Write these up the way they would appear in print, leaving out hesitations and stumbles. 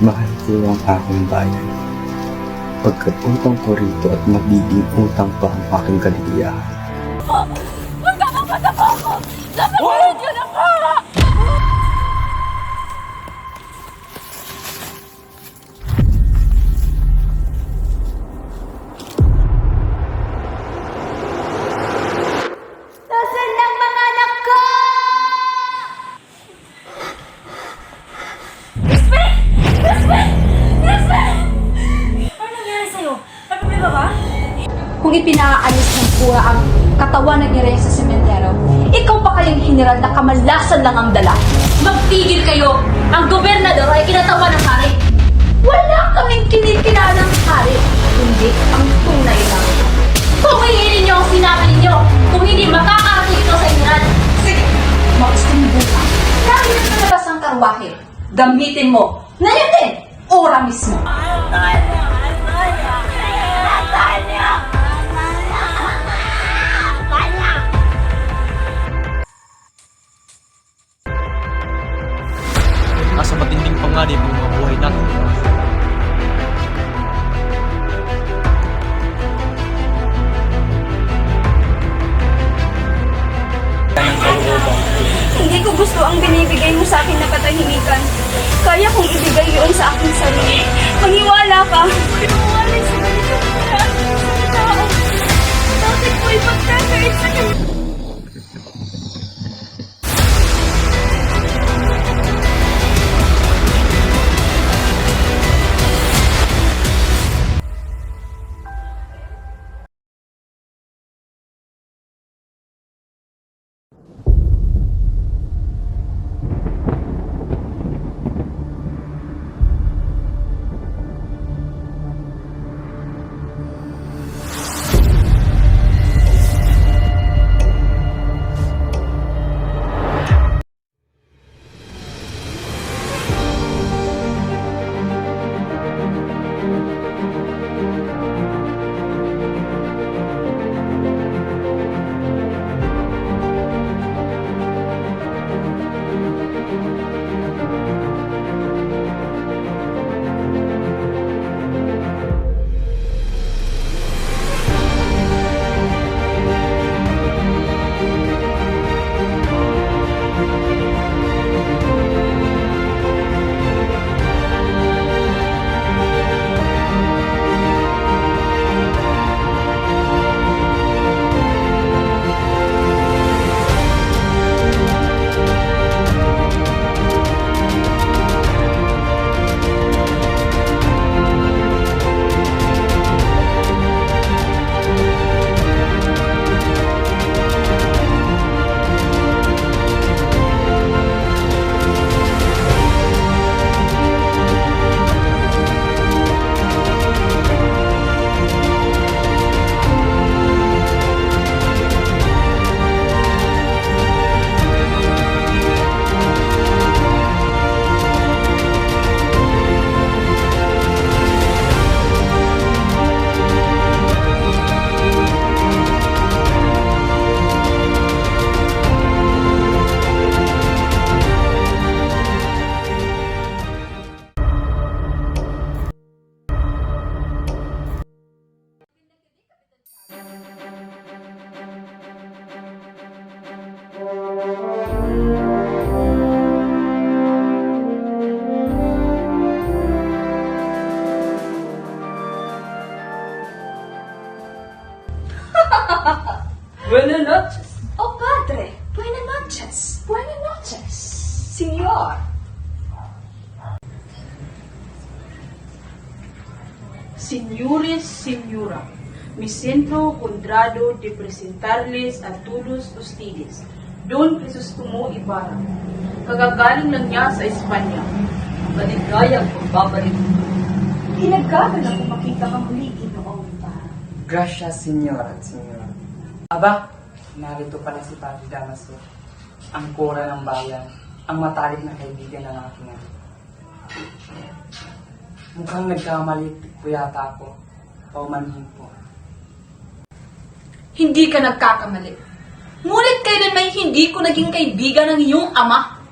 Mahal ko ang aking bayan. Pagkat utang ko rito at magiging utang pa ang aking kaligayahan. Magkakapata ko ako! Sasabihin yun ako! Nasaan ang mga anak ko? Crispy! Crispy! Crispy! Ano nangyari sa'yo? May problema ba? Kung ipinaalis ng pura ang katawan ng Irene sa sementeryo, ikaw pa kayang general na kamalasan lang ang dala. Magpigil kayo! Ang gobernador ay kinatawa ng hari. Wala kaming kinikinala ng hari, kundi ang tunay lang. Kung hihilin niyo ang sinabi ninyo, kung hindi makakarating ito sa general, sige, mag-stream buka. Kahit sa labas ang karwahe, gamitin mo. Ngayon din, ora mismo. Nasa matinding panganib ang mga buhay natin. Hindi ko gusto ang binibigay mo sa akin na katahimikan. Kaya kong ibigay yun sa aking sarili. Maniwala ka. Maniwala sa ganitong marami sa tao. Bakit mo ipagkakait sa kanya? Buenas noches. Oh, padre. Buenas noches. Buenas noches. Señor. Señores, señora, me siento honrado de presentarles a todos ustedes Don Crisostomo Ibarra. Kagagaling lang niya sa Espanya. Maligayang pagbabalik. Inagagal ako makita kang muli, Ginoong Ibarra. Gracias, señora at señora. Aba, narito pala si Padre Damaso, ang kura ng bayan, ang matalik na kaibigan ng aking anak. Mukhang nagkamali po yata ako, paumanhin po. Hindi ka nagkakamali. Ngunit kailan may hindi ko naging kaibigan ng iyong ama?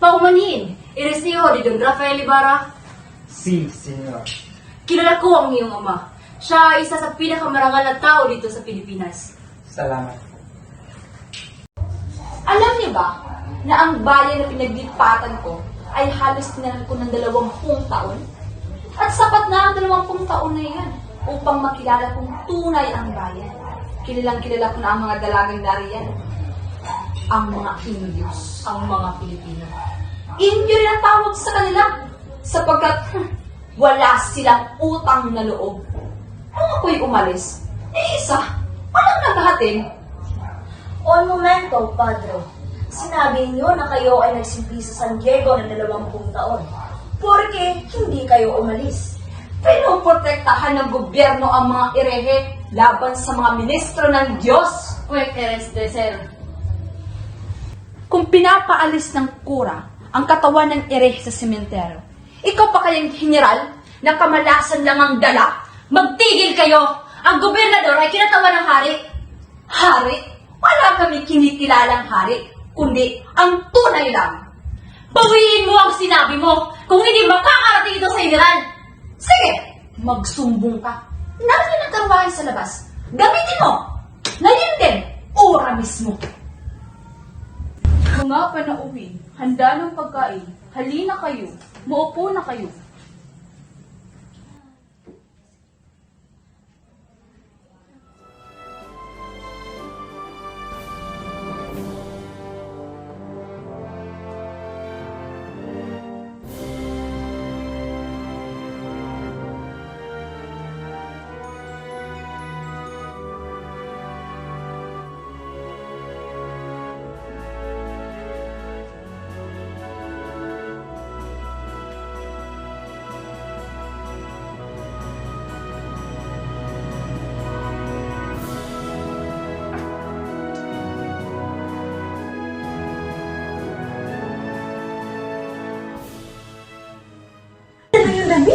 Paumanhin, Eres hijo de Don Rafael Ibarra? Si, senyor. Kilala ko ang iyong ama. Siya ay isa sa pinakamarangal na tao dito sa Pilipinas. Salamat. Alam niyo ba na ang bayan na pinaglipatan ko ay halos tinanan ko ng 20 taon? At sapat na ang 20 taon na yan upang makilala kong tunay ang bayan. Kilalang kilala ko na ang mga dalagang nariyan. Ang mga Indios, ang mga Pilipino. Indio rin ang tawag sa kanila sapagkat wala silang utang na loob. Nung ako'y umalis, isa, walang naghahatid. On momento, Padre. Sinabi niyo na kayo ay nagsimpi sa San Diego ng 20 taon. Porque hindi kayo umalis. Pinoprotektahan ng gobyerno ang mga irehe laban sa mga ministro ng Diyos. Eres de ser. Kung pinapaalis ng kura ang katawan ng irehe sa sementeryo, ikaw pa kayang general na kamalasan lang ang dala? Magtigil kayo! Ang gobernador ay kinatawan ng hari. Hari? Wala kami kinikilalang hari, kundi ang tunay lang. Bawiin mo ang sinabi mo kung hindi makakarating ito sa general. Sige, magsumbong ka. Nariyan ang karwahe sa labas. Gamitin mo. Ngayon din, ora mismo. Mga panauhin, handa ng pagkain, halina kayo, maupo na kayo.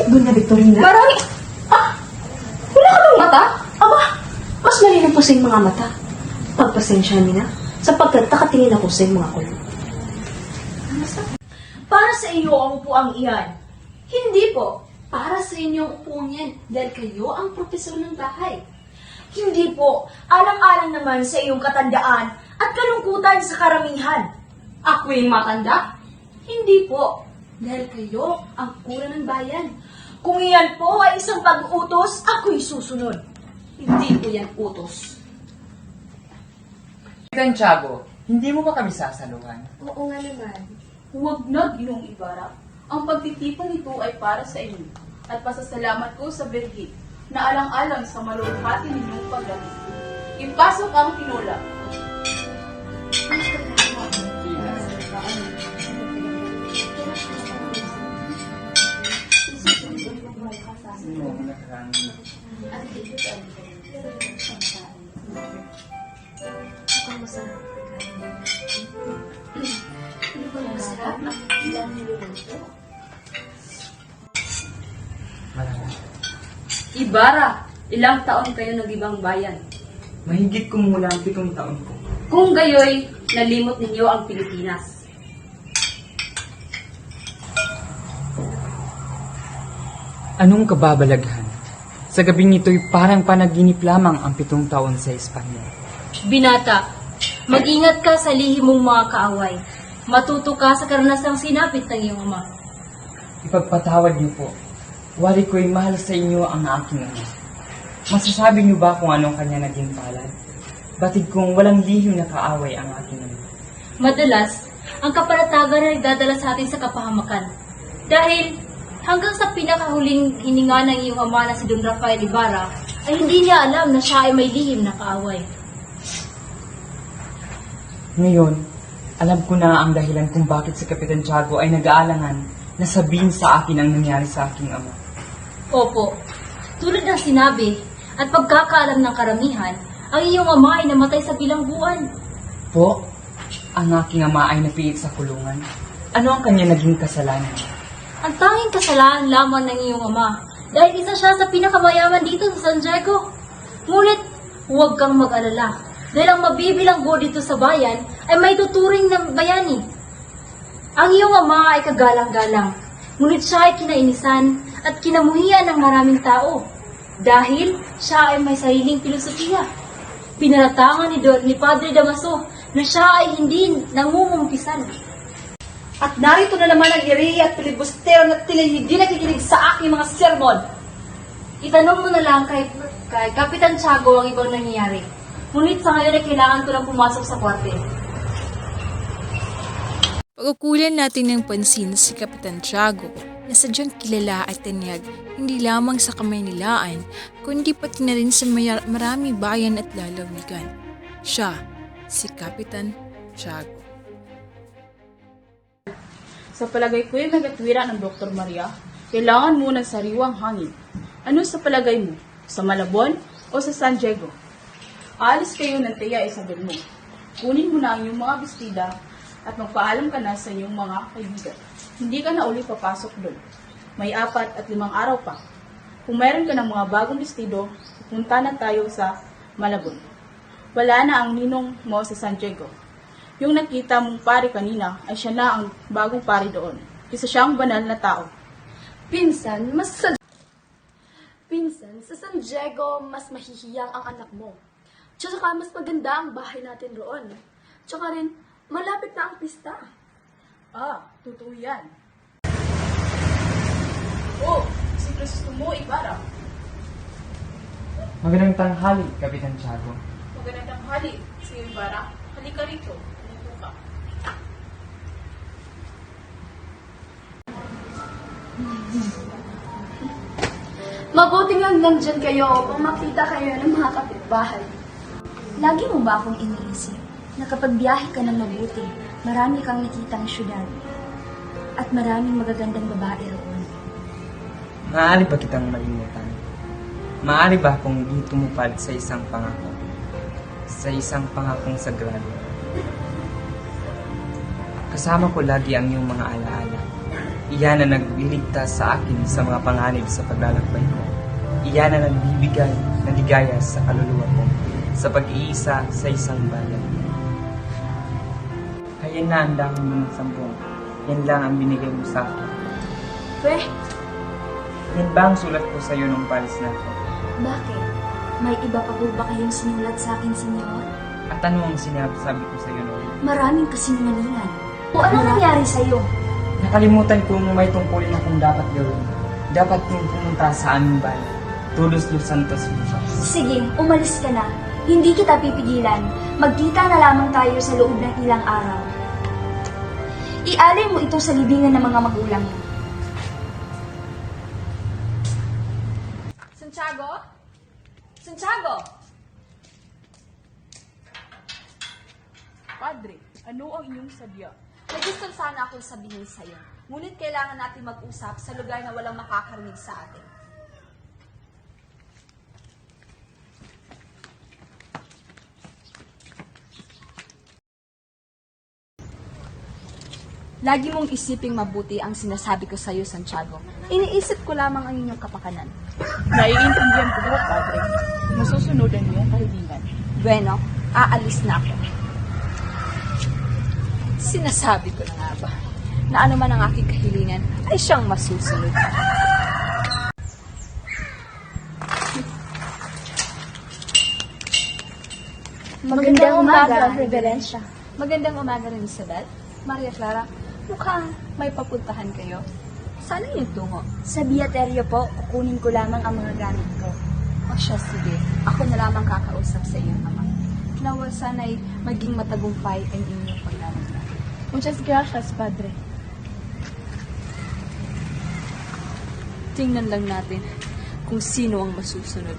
Doon na, Victorina. Marami! Wala ka bang mata? Aba, mas malinaw po sa iyong mga mata. Pagpasensya niyo na, sapagkat nakatingin ako sa iyong mga kulong. Para sa iyo ang upuang iyan. Hindi po. Para sa inyong upuan yan dahil kayo ang propesor ng bahay. Hindi po. Alang-alang naman sa iyong katandaan at kalungkutan sa karamihan. Ako yung matanda? Hindi po. Dahil kayo ang kura ng bayan. Kung iyan po ay isang pag-utos, ako'y susunod. Hindi po yan utos. Santiago, hindi mo ba kami sasaluhan? Oo nga naman. Huwag na, Ginong Ibarra. Ang pagtitipon nito ay para sa inyo. At pasasalamat ko sa Birgit na alang-alang sa maluwalhati ninyong pagdating. Ipasok ang tinola. Ibarra, ilang taon kayo nag-ibang bayan? Mahigit kumulang 7 taon ko. Kung gayoy, nalimot ninyo ang Pilipinas. Anong kababalaghan? Sa gabing ito'y parang panaginip lamang ang 7 taon sa Espanya. Binata, mag-ingat ka sa lihim mong mga kaaway. Matuto ka sa karanasang sinapit ng iyong ama. Ipagpatawad niyo po. Wari ko'y mahal sa inyo ang aking ama. Masasabi niyo ba kung anong kanya naging palad? Batid kong walang lihim na kaaway ang aking ama. Madalas, ang kapanatagan na nagdadala sa atin sa kapahamakan. Dahil hanggang sa pinakahuling hininga ng iyong ama na si Don Rafael Ibarra, ay hindi niya alam na siya ay may lihim na kaaway. Ngayon, alam ko na ang dahilan kung bakit si Kapitan Tiago ay nag-aalangan na sabihin sa akin ang nangyari sa aking ama. Opo, tulad ng sinabi at pagkakaalam ng karamihan, ang iyong ama ay namatay sa bilangguan. Po, ang aking ama ay napiit sa kulungan. Ano ang kanya naging kasalanan? Ang tanging kasalanan lamang ng iyong ama dahil isa siya sa pinakamayaman dito sa San Diego. Ngunit, huwag kang mag-alala dahil ang mabibilanggo dito sa bayan ay may tuturing ng bayani. Ang iyong ama ay kagalang-galang, ngunit siya ay kinainisan at kinamuhian ng maraming tao dahil siya ay may sariling filosofiya. Pinaratangan ni Padre Damaso na siya ay hindi nangungumpisan. At narito na naman ang iri at pilibustero na hindi nakikinig sa aking mga sermon. Itanong mo na lang kay Kapitan Tiago ang ibang nangyayari. Ngunit sa ngayon ay kailangan ko lang pumasok sa kwartel. Pag-ukulan natin ng pansin si Kapitan Tiago na sadyang kilala at tanyag hindi lamang sa Kamaynilaan kundi pati na rin sa marami bayan at lalawigan. Siya, si Kapitan Tiago. Sa palagay ko yung nagatwira ng Dr. Maria, kailangan mo ng sariwang hangin. Ano sa palagay mo? Sa Malabon o sa San Diego? Aalis kayo ng Tia Isabel mo. Kunin mo na ang iyong mga bestida at magpaalam ka na sa iyong mga kaibigan. Hindi ka na uli papasok doon. May 4 at 5 araw pa. Kung mayroon ka ng mga bagong vestido, pupunta na tayo sa Malabon. Wala na ang ninong mo sa San Diego. Yung nakita mong pari kanina ay siya na ang bagong pari doon. Isa siyang banal na tao. Pinsan, sa San Diego, mas mahihiyang ang anak mo. Tsaka mas maganda ang bahay natin roon. Tsaka rin, malapit na ang pista. Totoo yan. Oh, si Crisostomo Ibarra. Magandang tanghali, Kapitan Tiago. Magandang tanghali, si Ibarra. Halika rito. Umupo ka. Mabuting lang nandyan kayo upang makita kayo ng mga kapitbahay. Lagi mo ba akong iniisip na kapag biyahe ka ng mabuti, marami kang nakitang syudad at maraming magagandang babae roon? Maaari ba kitang malimutan? Maaari ba akong hindi tumupad sa isang pangako? Sa isang pangakong sagrado? Kasama ko lagi ang iyong mga alaala. Iyan na nagliligtas sa akin sa mga panganib sa paglalakbay ko. Iyan na nagbibigay ng ligaya sa kaluluwa ko sa pag-iisa sa isang bayan. Kaya na ang dami mong sampung. Yan lang ang binigay mo sa akin. Yan ba ang sulat ko sa iyo nung palis na ako? Bakit? May iba pa po ba kayong sinulat sa akin, senyor? At ano ang sinasabi ko sa iyo noon? Maraming kasinungalingan. O ano nangyari sa'yo? Nakalimutan kong may tungkulin akong dapat gawin. Dapat kong pumunta sa aming bayan. Todos los Santos Cruzes. Sige, umalis ka na. Hindi kita pipigilan. Magkita na lamang tayo sa loob ng ilang araw. Ialay mo ito sa libingan ng mga magulang mo. Santiago? Santiago! Padre, ano ang iyong sadya? May gusto sana akong sabihin sa'yo. Ngunit kailangan natin mag-usap sa lugar na walang makakarinig sa atin. Lagi mong isiping mabuti ang sinasabi ko sa'yo, Santiago. Iniisip ko lamang ang inyong kapakanan. Naiintindihan ko ba, Padre? Masusunodan mo ang kahilingan. Bueno, aalis na ako. Sinasabi ko na nga ba, na ano man ang aking kahilingan ay siyang masusunod. Magandang umaga, Reverensya. Magandang umaga rin, Isabel. Maria Clara, mukhang may papuntahan kayo. Saan yung tungo? Sa biyateryo po, kukunin ko lamang ang mga gamit ko. O siya, sige. Ako na lamang kakausap sa iyong ama. Nawa sana'y maging matagumpay ang inyong paglalagay. Muchas gracias, Padre. Tingnan lang natin kung sino ang masusunod.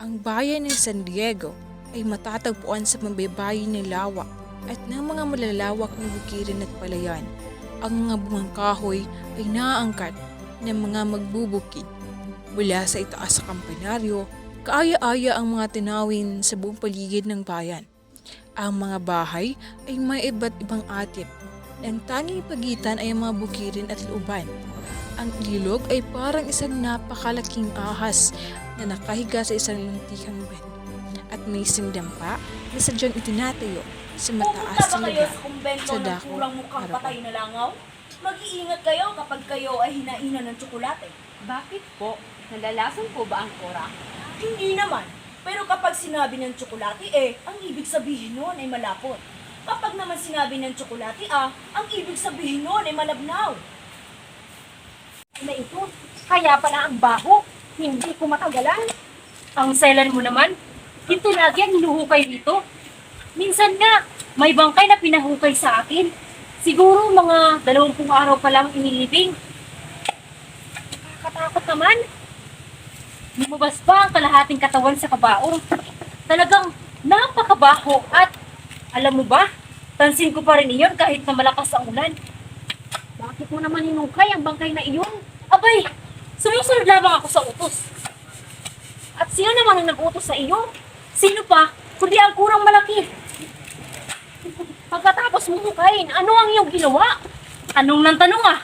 Ang bayan ng San Diego ay matatagpuan sa mabaybayin ng lawa at ng mga malalawak na bukirin at palayan. Ang mga bungang kahoy ay naaangkat ng mga magbubukid. Mula sa itaas sa kampanaryo, kaaya-aya ang mga tanawin sa buong paligid ng bayan. Ang mga bahay ay may iba't ibang atip. Ang tanging pagitan ay ang mga bukirin at looban. Ang ilog ay parang isang napakalaking ahas na nakahiga sa isang luntihang buwan. At may isang dampa na sadyang itinatayo sa mataas Pupunta na ba kayo lugar sa kumbento sa ng dako kurang mukhang araw. patay na langaw? Mag-iingat kayo kapag kayo ay hinainan ng tsokolate. Bakit po? Nalalasan po ba ang kura? Hindi naman. Pero kapag sinabi ng tsokolate, ang ibig sabihin nun ay malapot. Kapag naman sinabi ng tsokolate, ang ibig sabihin nun ay malabnaw. Na ito, kaya pala ang baho. Hindi ko matagalan. Ang selan mo naman, ito lagi ang hinuhukay dito. Minsan nga, may bangkay na pinahukay sa akin. Siguro mga 20 araw pa lang inilibing. Nakakatakot naman. Lumabas pa ang kalahating katawan sa kabaong. Talagang napakabaho at alam mo ba, tansin ko pa rin iyon kahit na malakas ang ulan. Bakit mo naman hinukay ang bangkay na iyon? Abay, sumusunod lamang ako sa utos. At sino naman ang nag-utos sa iyo? Sino pa? Kundi ang kurang malaki. Pagkatapos mo hukayin, ano ang iyong ginawa? Anong nang tanong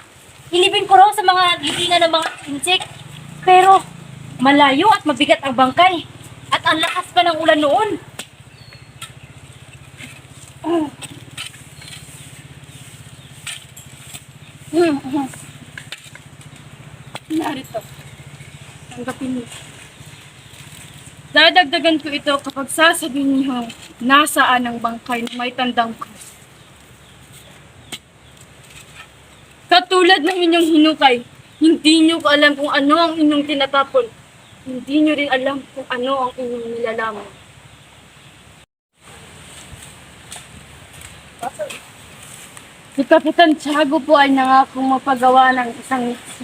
Ilibing ko raw sa mga libingan ng mga insect. Pero malayo at mabigat ang bangkay. At ang lakas pa ng ulan noon. Narito. Tanggapin niyo. Dadagdagan ko ito kapag sasabihin niyo nasaan ang bangkay na may tandang krus. Katulad ng inyong hinukay, hindi niyo alam kung ano ang inyong tinatapon. Hindi niyo rin alam kung ano ang inyong nilalaman. Si Kapitan Tiago po ay nangakong mapagawa ng isang misi.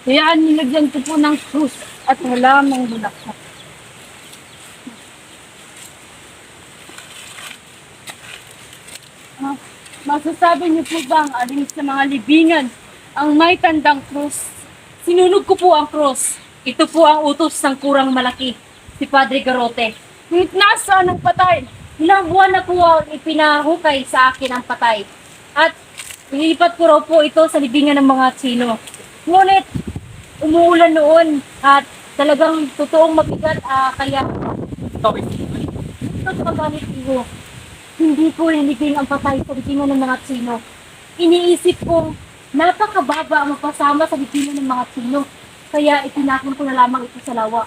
Kaya nilagyan ko po ng krus at wala mang bulaklak. Masasabi niyo po ba ang alin sa mga libingan ang may tandang krus? Sinunog ko po ang cross. Ito po ang utos ng kurang malaki, si Padre Garote. Ngunit nasaan ang patay? Ilang buwan na po ang ipinahukay sa akin ang patay. At ilipat ko raw po ito sa libingan ng mga Tsino. Ngunit umuulan noon at talagang totoong mabigat kaya ito paggamit ko. Hindi ko nilibing ang patay sa libingan ng mga Tsino. Iniisip ko napakababa ang mapasama sa libingan ng mga Tsino. Kaya itinakon ko na lamang ito sa lawa.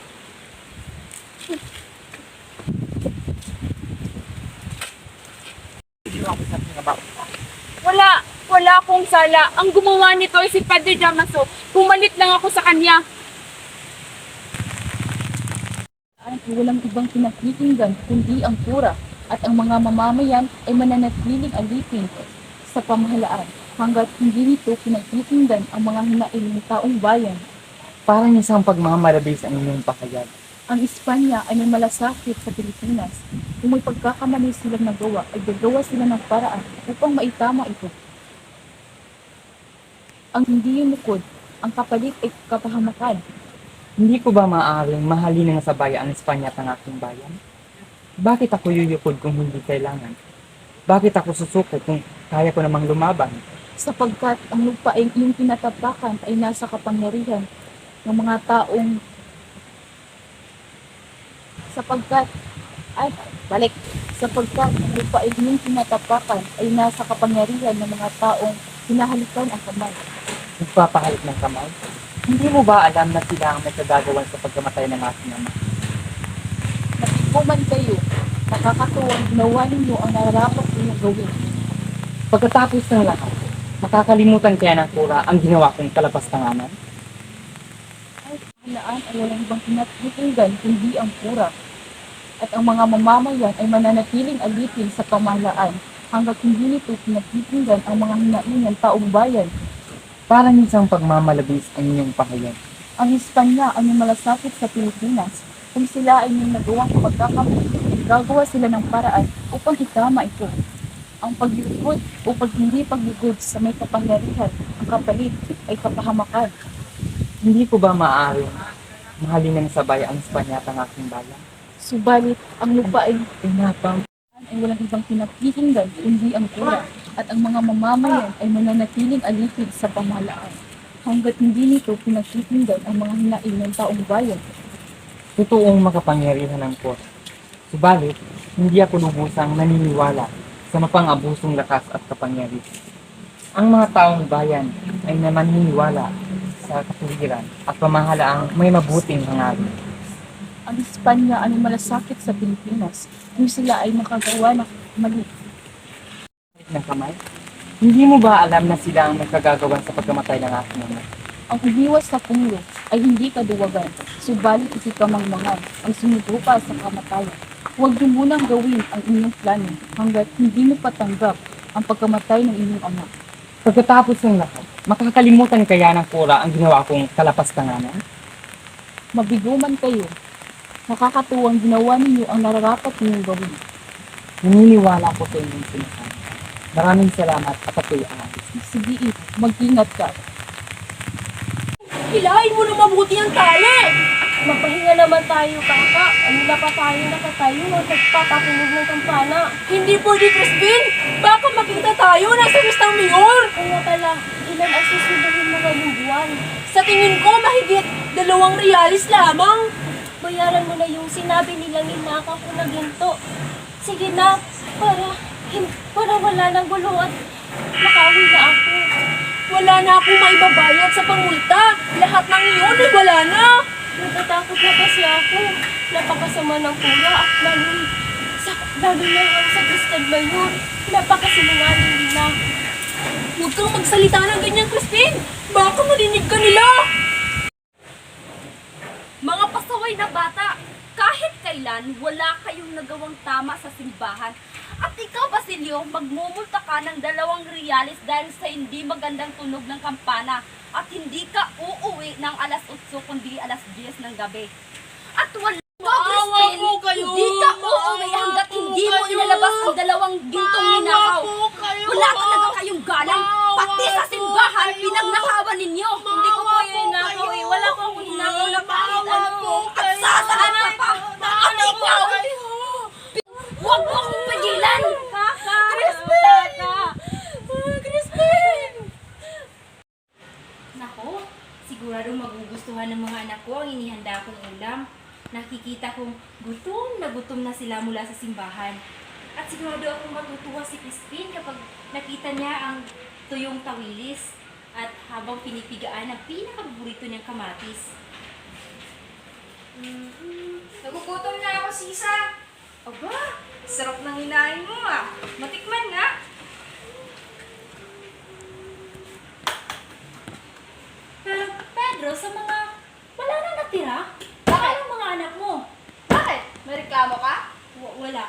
Wala akong sala. Ang gumawa nito ay si Padre Damaso. Pumalit lang ako sa kanya. Ay walang ibang pinakikinggan kundi ang pura at ang mga mamamayan ay mananatiling alipin sa pamahalaan hanggat hindi nito pinakikinggan ang mga hinailing taong bayan. Parang isang pagmamalabis ang inyong pakayag. Ang Espanya ay may malasakit sa Pilipinas. Kung may pagkakamali silang nagawa, ay gagawa sila ng paraan upang maitama ito. Ang hindi yumukod, ang kapalit ay kapahamakan. Hindi ko ba maaaring mahalin ng sabay ang Espanya at ang aking bayan? Bakit ako yuyukod kung hindi kailangan? Bakit ako susuko kung kaya ko namang lumaban? Sapagkat ang lupa ay iyong tinatapakan ay nasa kapangyarihan ng mga taong sapagkat ang lupa ay iyong tinatapakan ay nasa kapangyarihan ng mga taong hinahalikan ang kamay. Nagpapahalik ng kamay? Hindi mo ba alam na sila ang may kagagawan sa pagkamatay ng aking ama? Nakikuman kayo, nakakatuwang ginawa ninyo ang nararapat ninyong gawin. Pagkatapos ng lahat, makakalimutan kaya ng kura ang ginawa kong kalapastanganan? Ay, kahalaan ay walang ibang pinakikinggan kundi ang pura. At ang mga mamamayan ay mananatiling alipin sa pamahalaan hanggat hindi nito pinakikinggan ang mga hinaing ng taong bayan. Parang isang pagmamalabis ang inyong pahayag. Ang Espanya ay may malasakit sa Pilipinas. Kung sila ay may nagawang pagkakamali, gagawa sila ng paraan upang itama ito. Ang paglugod o hindi paglugod sa may kapangyarihan, ang kapalit ay kapahamakan. Hindi ko ba maaaring mahalin ng sabay ang Espanya at ang aking bayan? Subalit, ang lupa ay walang ibang pinakikinggan kundi ang kura at ang mga mamamayan ay mananatiling alipin sa pamahalaan hanggat hindi nito pinagtitindan ang mga hinaing ng taong bayan. Totoong makapangyarihan ng Diyos. Subalit, hindi ako lubusang naniniwala sa mapang-abusong lakas at kapangyarihan. Ang mga taong bayan ay naniniwala sa katuwiran at pamahalaang may mabuting hangarin. Ang Espanya ay malasakit sa Pilipinas kung sila ay makagawa ng mali. Ng kamay? Hindi mo ba alam na sila ang nagkagagawan sa pagkamatay ng aking ama? Ang umiwas sa pulo ay hindi kaduwagan, subalit ikikamangmangan ang sumusuka sa kamatayan. Huwag niyo munang gawin ang inyong plano hanggat hindi mo patanggap ang pagkamatay ng inyong ama. Pagkatapos ng lahat, makakalimutan kaya ng Kora ang ginawa kong kalapastanganan? Mabigo man kayo, nakakatuwang ginawa ninyo ang nararapat ninyong gawin. Naniniwala ko sa inyong sinasabi. Maraming salamat at ako'y aalis. Sige, mag-ingat ka. Hilahin mo na mabuti ang tali! Mapahinga naman tayo, kaka. Kanina pa tayo nakatayo at nagpapakinig ng kampana. Hindi pwede, Crispin! Baka makita tayo nasa listang mayor! Kaya pala, ilan ang susunduhin mo ngayong buwan? Sa tingin ko, mahigit 2 realis lamang. Bayaran mo na yung sinabi nilang inakaw ko na ginto. Sige na, para wala nang gulo at makauwi na ako. Wala na akong maibabayad sa pangulta. Lahat ng iyon ay wala na. Natatakot na kasi ako. Napakasama ng pura at lalo na ang sa Crystal Mayor. Napakasinungaling nila. Huwag kang magsalita ng ganyan, Crispin. Baka marinig ka nila. Mga pasaway na bata, kahit kailan wala kayong nagawang tama sa simbahan. At ikaw, Basilio, magmumulta ka ng 2 realis dahil sa hindi magandang tunog ng kampana at hindi ka uuwi ng alas 8 kundi alas 10 ng gabi. At wala Maawa po kayo! hindi ka uuwi hanggat hindi mo inalabas ang 2 gintong ninakaw. Wala talaga kayong galang, pati sa simbahan, pinagnakawan ninyo. Hindi ko po yun ninakaw eh. Wala ko akong ninakaw na kahit ano. At sasaan ka pa! At ikaw! Huwag mo akong pagilan! Kaka! Crispin! Crispin! Nako, siguradong magugustuhan ng mga anak ko ang inihanda kong ulam. Nakikita kong gutom na sila mula sa simbahan. At sigurado akong matutuwa si Crispin kapag nakita niya ang tuyong tawilis at habang pinipigaan ang pinakapaborito niyang kamatis. Nagugutom na ako, Sisa. Aba, sarap ng hinain mo ah. Matikman nga. Pero Pedro, sa mga wala na natira, Bakit? ang mga anak mo? Bakit? May reklamo ka? Wala.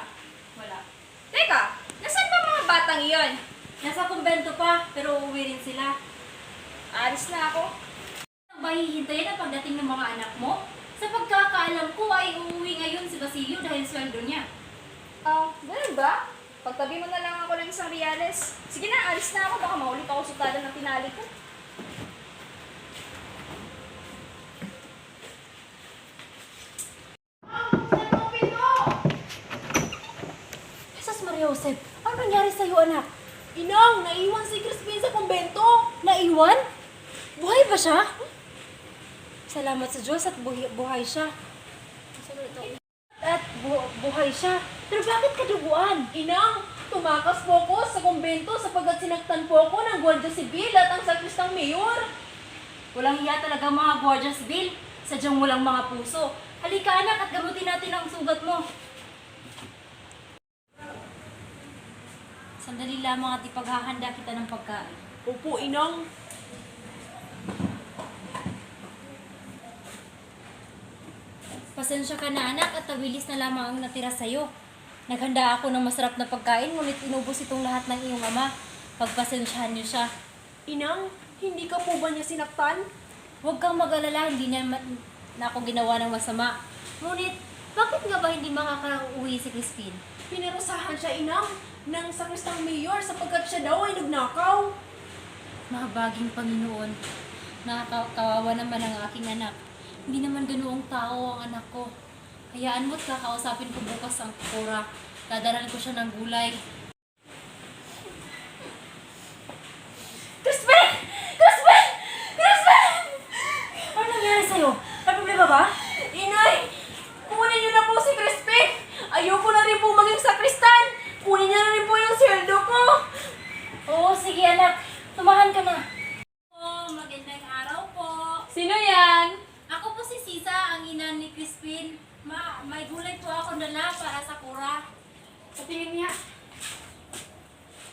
Teka, nasaan ba mga batang iyon? Nasa kumbento pa, pero uuwi rin sila. Alis na ako. Ano ba hihintayin ang pagdating ng mga anak mo? Sa pagkakaalam ko ay uuwi ngayon si Basilio dahil sweldo niya. Ganun ba? Pagtabi mo na lang ako ng 1 realis. Sige na, alis na ako. Baka maulit ako sa tada ng tinali ko. Jesus Maria Josep, ano nangyari sa'yo, anak? Inang, naiwan si Crispin sa kumbento. Naiwan? Buhay ba siya? Salamat sa Diyos at buhay siya. Buhay siya. Pero bakit kaduguan? Inang, tumakas po ko sa kumbento sapagkat sinaktan po ko ng Guardia Civil at ang sakristang mayor. Walang hiya talaga mga Guardia Civil. Sadyang walang mga puso. Halika anak at gamutin natin ang sugat mo. Sandali lamang at ipaghahanda kita ng pagkain. Opo, Inang. Pasensya ka na anak at tawilis na lamang ang natira sa'yo. Naghanda ako ng masarap na pagkain ngunit inubos itong lahat ng iyong ama. Pagpasensyahan niyo siya. Inang, hindi ka po ba niya sinaktan? Huwag kang mag-alala, hindi niya na ako ginawa ng masama. Ngunit, bakit nga ba hindi makaka-uwi si Crispin? Pinarusahan siya, Inang, ng sakristang mayor sapagkat siya daw ay nagnakaw. Mahabaging Panginoon, nakakawawa naman ang aking anak. Hindi naman ganoong tao ang anak ko. Hayaan mo't kakausapin ko bukas ang Kora. Dadalan ko siya ng gulay. Crispin! Crispin! Crispin! ni Crispin. May gulay po ako dala para sa kura. Patingin niya.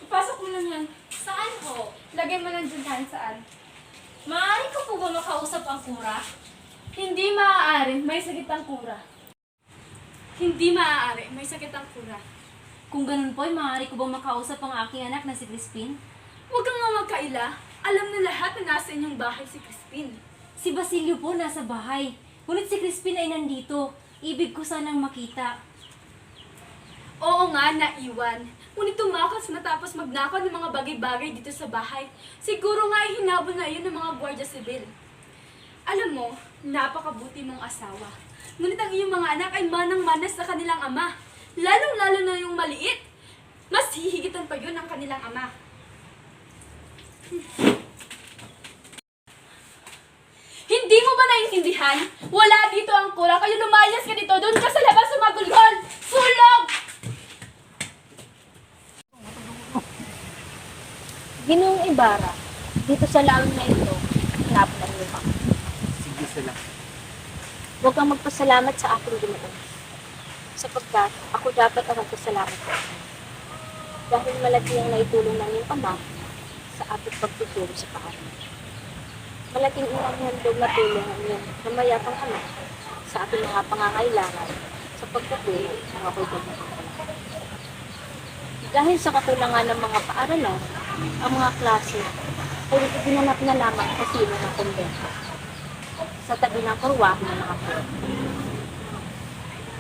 Ipasok mo lang yan. Saan po? Lagay mo lang dyan saan. Maaari ko po ba makausap ang kura? Hindi maaari, may sakit ang kura. Hindi maaari, may sakit ang kura. Kung ganun po, maaari ko ba makausap ang aking anak na si Crispin? Huwag kang nga magkaila. Alam na lahat na nasa inyong bahay si Crispin. Si Basilio po nasa bahay. Ngunit si Crispin ay nandito. Ibig ko sanang makita. Oo nga, naiwan. Ngunit tumakas matapos magnakaw ng mga bagay-bagay dito sa bahay. Siguro nga ay hinabol na iyon ng mga Guardia Civil. Alam mo, napakabuti mong asawa. Ngunit ang iyong mga anak ay manang-mana sa kanilang ama. Lalong-lalo na yung maliit. Mas hihigitan pa yun ng kanilang ama. Hindi mo ba naiintindihan? Wala dito ang kura, kaya lumayas ka dito. Doon ka sa labas sumagulgol! Sulog! Ginoong Ibarra, dito sa laang na ito, hanap ng lupa. Sige sila. Huwag kang magpasalamat sa aking Ginoon, sapagkat ako dapat ang magpasalamat sa akin. Dahil malaki ang naitulong ng iyong ama sa ating pagtuturo sa paaral. Malaking inanghandog na tulong ang iyong namayapang anak sa ating mga pangangailangan sa pagtutulong ng ako'y gagawin. Dahil sa kakulangan ng mga paaralan, ang mga klase ay iginanap na lamang sa sino ng kumbento sa tabi ng karwahe ng mga puro.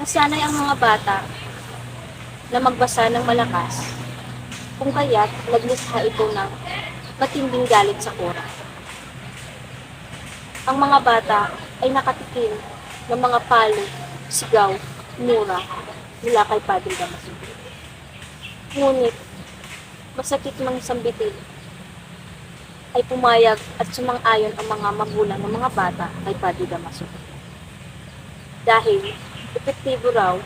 Nasanay ang mga bata na magbasa ng malakas, kung kaya't naglisha ito ng matinding galit sa kura. Ang mga bata ay nakatikim ng mga palo, sigaw, mura mula kay Padre Damaso. Ngunit, masakit mang sambitin, ay pumayag at sumang-ayon ang mga magulang ng mga bata kay Padre Damaso. Dahil, epektibo raw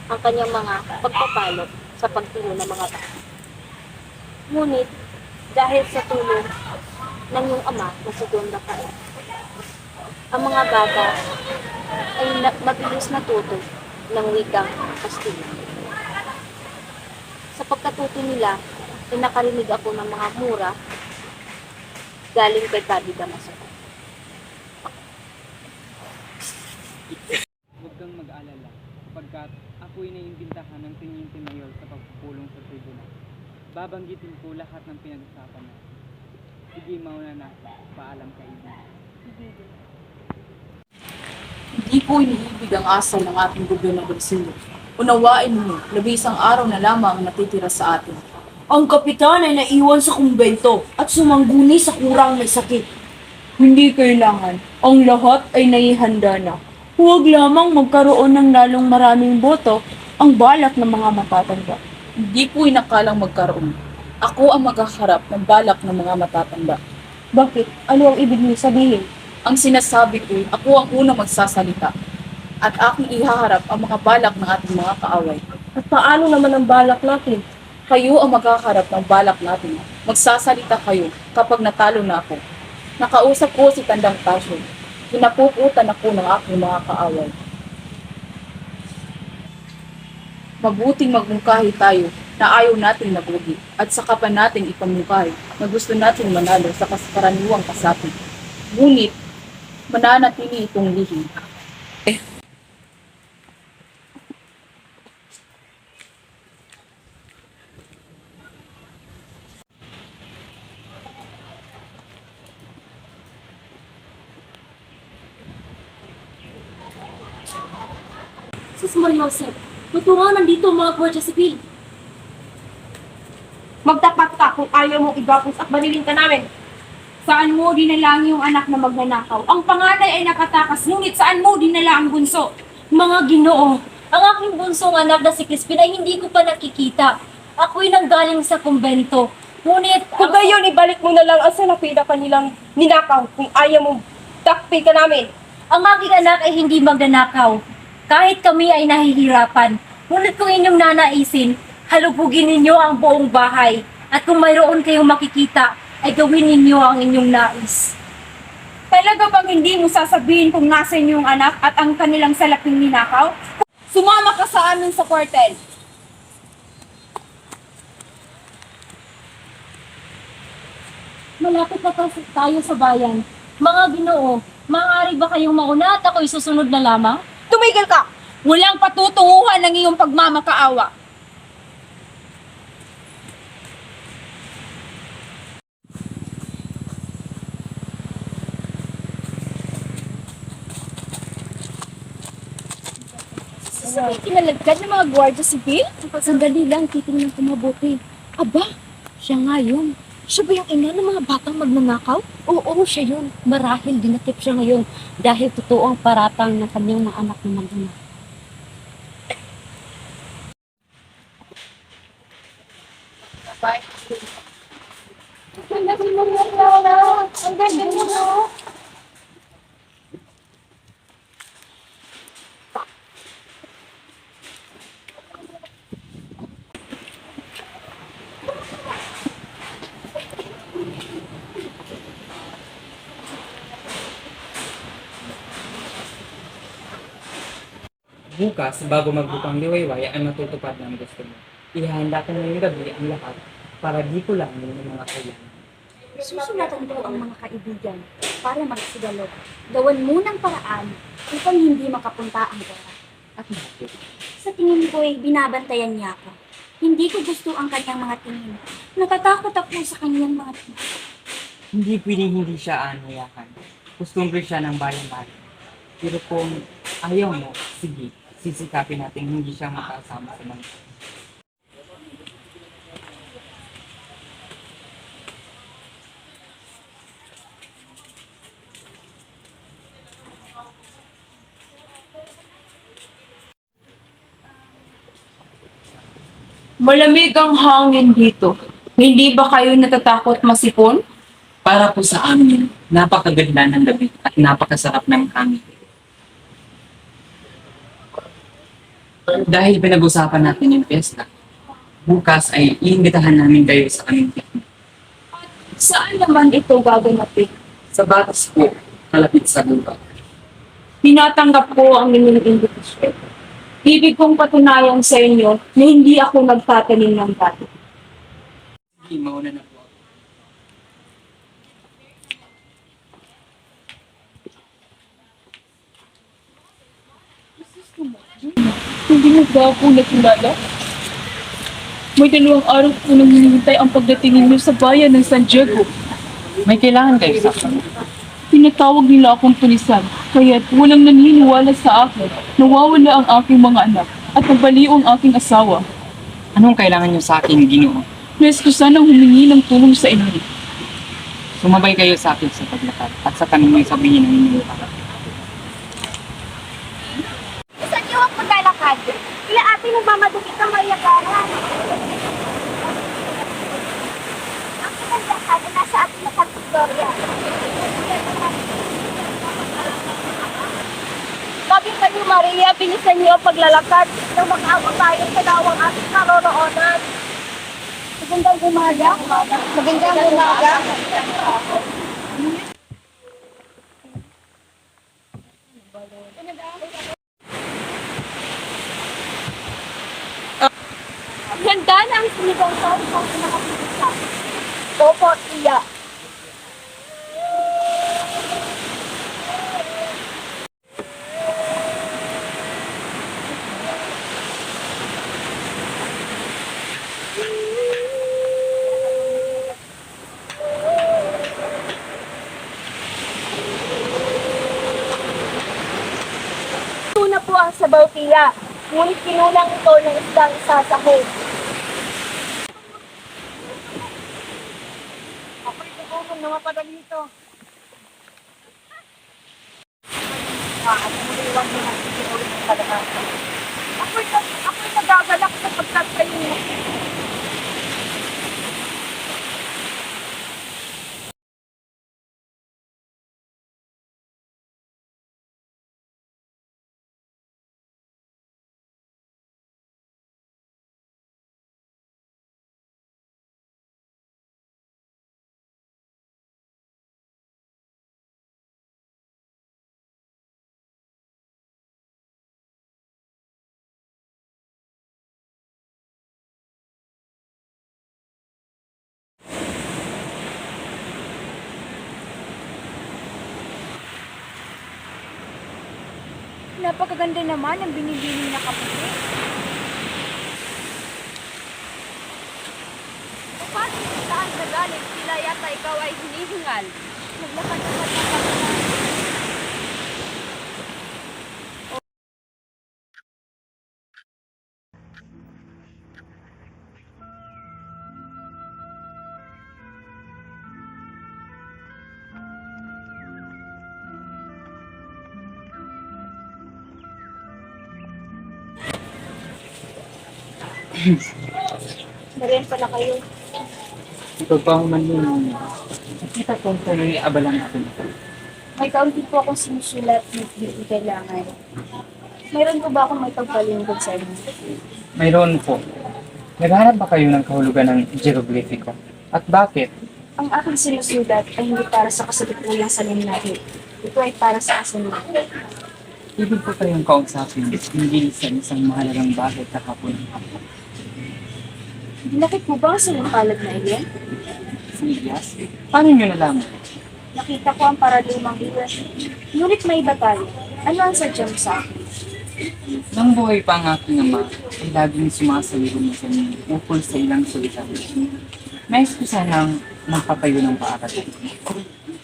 ang kanyang mga pagpapalo sa pagtulong ng mga bata. Ngunit, dahil sa tulong ng iyong ama na si Don Rafael, ang mga bata ay mabilis natuto ng wikang Kastila. Sa pagkatuto nila, ay nakarinig ako ng mga mura galing kay Padre Damaso. Huwag kang mag-alala, sapagkat ako'y naiimbitahan ng Teniente Mayor sa pagpupulong sa tribunal. Babanggitin ko lahat ng pinag-usapan natin. Sige, mauna na. Paalam kaibigan. Hindi ko iniibig ang asal ng ating gobyerno Basilio. Unawain mo, labisang araw na lamang ang natitira sa atin. Ang kapitan ay naiwan sa kumbento at sumangguni sa kurang may sakit. Hindi kailangan. Ang lahat ay naihanda na. Huwag lamang magkaroon ng lalong maraming boto ang balak ng mga matatanda. Hindi ko inakalang magkaroon. Ako ang magkaharap ng balak ng mga matatanda. Bakit? Ano ang ibig niyo sabihin? Ang sinasabi ko, ako ang unang magsasalita. At aking ihaharap ang mga balak ng ating mga kaaway. At paano naman ang balak natin? Kayo ang magkaharap ng balak natin. Magsasalita kayo kapag natalo na ako. Nakausap ko si Tandang Tasyo. Pinapuputan ako ng aking mga kaaway. Mabuting magmungkahi tayo na ayaw nating nabugi at saka pa nating ipamungkahi na gusto nating manalo sa karaniwang kasapi. Ngunit, mananatili itong lihim. Sus Mariosep, tutungan nandito ang mga Guardia Civil. Magtapat ka kung ayaw mong igapos at balilin ka namin. Saan mo dinala yung anak na magnanakaw? Ang panganay ay nakatakas, ngunit saan mo dinala ang bunso? Mga Ginoo, Ang aking bunsong anak na si Crispin ay hindi ko pa nakikita. Ako'y nanggaling sa kumbento. Ngunit, kung gayon, ibalik mo na lang ang salapi na kanilang ninakaw kung ayaw mong takpi ka namin. ang aking anak ay hindi magnanakaw. Kahit kami ay nahihirapan. Ngunit kung inyong nanaisin, halubugin ninyo ang buong bahay. At kung mayroon kayong makikita, ay gawin ninyo ang inyong nais. Talaga bang hindi mo sasabihin kung nasan yung anak at ang kanilang salaping ninakaw? Sumama ka sa amin sa kwartel. Malapit na tayo sa bayan. Mga Ginoo, maaari ba kayong mauna at ako'y susunod na lamang? Tumigil ka! Walang patutunguhan ng iyong pagmamakaawa. Sabay kinalagkan ng mga gwardiya sibil? Sandali lang, titingnan ko mabuti. Aba, siya nga yun. Siya ba yung ina ng mga batang magnanakaw? Oo, siya yun. Marahil dinatip siya ngayon dahil totoo ang paratang ng kanyang mga anak na magnanakaw. Ang ganda mo, no? Bukas, bago magbukang liwayway, ang natutupad ng gusto mo. Ihanda ko ngayong gabi ang lahat para di ko lang yung mga kailangan. Susunatan ko ang mga kaibigan para magsigalo. Gawan mo ng paraan upang hindi makapunta ang pera. At bakit? Sa tingin ko ay binabantayan niya ako. Hindi ko gusto ang kanyang mga tingin. Natatakot ako sa kanyang mga tingin. Hindi pwedeng hindi siya anayakan. Costumbre siya ng bayan-bayan. Pero kung ayaw mo, sige, sisikapin natin hindi siya makasama sa mga. Malamig ang hangin dito. Hindi ba kayo natatakot masipon? Para po sa amin, napakaganda ng gabi at napakasarap ng hangin. Dahil pinag-usapan natin yung piyesta, bukas ay iimbitahan namin kayo sa aming picnic. Saan naman ito gaganapin? Sa batas po, kalapit sa lupa. Tinatanggap ko ang inyong imbitasyon. Ibig kong patunayan sa inyo na hindi ako nagtatanim ng dati. Sige, mauna na po ako. Hindi mo ba ako nakilala? May 2 araw ko nang hinihintay ang pagdating ninyo sa bayan ng San Diego. May kailangan kayo sa akin. Tinatawag nila akong tulisan, kaya't walang naniniwala sa akin. Nawawala ang aking mga anak at nabaliw ang aking asawa. Anong kailangan niyo sa akin, Ginoo? Nais ko sanang humingi ng tulong sa inyo. Sumabay kayo sa akin sa paglakad at sa tanong niyo sabihin ng inyong para. Saan niyo ang paglalakad? Kila ate nagmamadukit ng mayagaran. Ang paglalakad ay nasa ating na Victoria. Bagay kayo, Maria, bilisan niyo ang paglalakad nang mag-abot tayo sa lawang ating naroroonan. Magandang umaga. Magandang umaga. Handa na ang sinigang sa isang pinakapisa. Opo, iya. Ito na po ang sabaw tila. Ngunit kinulang ito ng isdang isasahog. Ako'y gugutom na mapadali ito. Ako'y nagagalak sapagkat kayo Napakaganda naman ang binibining na kaputi. Paano kung saan ka galing? Sila yata ikaw ay hinihingal. Naglakad-lakad na kami na. Nariyan pala kayo. Ikaw pa man yun. Nakita ko kung ano yung abala natin. May kaunti po akong sinusulat na hindi kailangan. Mayroon po ba akong may pagpalingkod sa inyo? Mayroon po. Naghahanap ba kayo ng kahulugan ng jeroglifiko? At bakit? Ang aking sinusulat ay hindi para sa kasalukuyang salinlahi. Ito ay para sa kasalukuyan. Ibig ko kayong kausapin hindi sa isang mahalagang bagay kahapon. Dinakit mo ba ang salungkalad na iyan? Silias? Paano nyo nalaman? Nakita ko ang paradumang iwan. Ngunit may iba tayo. Ano ang sadya mo sa akin? Nang buhay pa ang aking ama, ay laging sumasalirong sa inyo ukol sa ilang salita. Nais ko sanang magpatayo ng paaralan.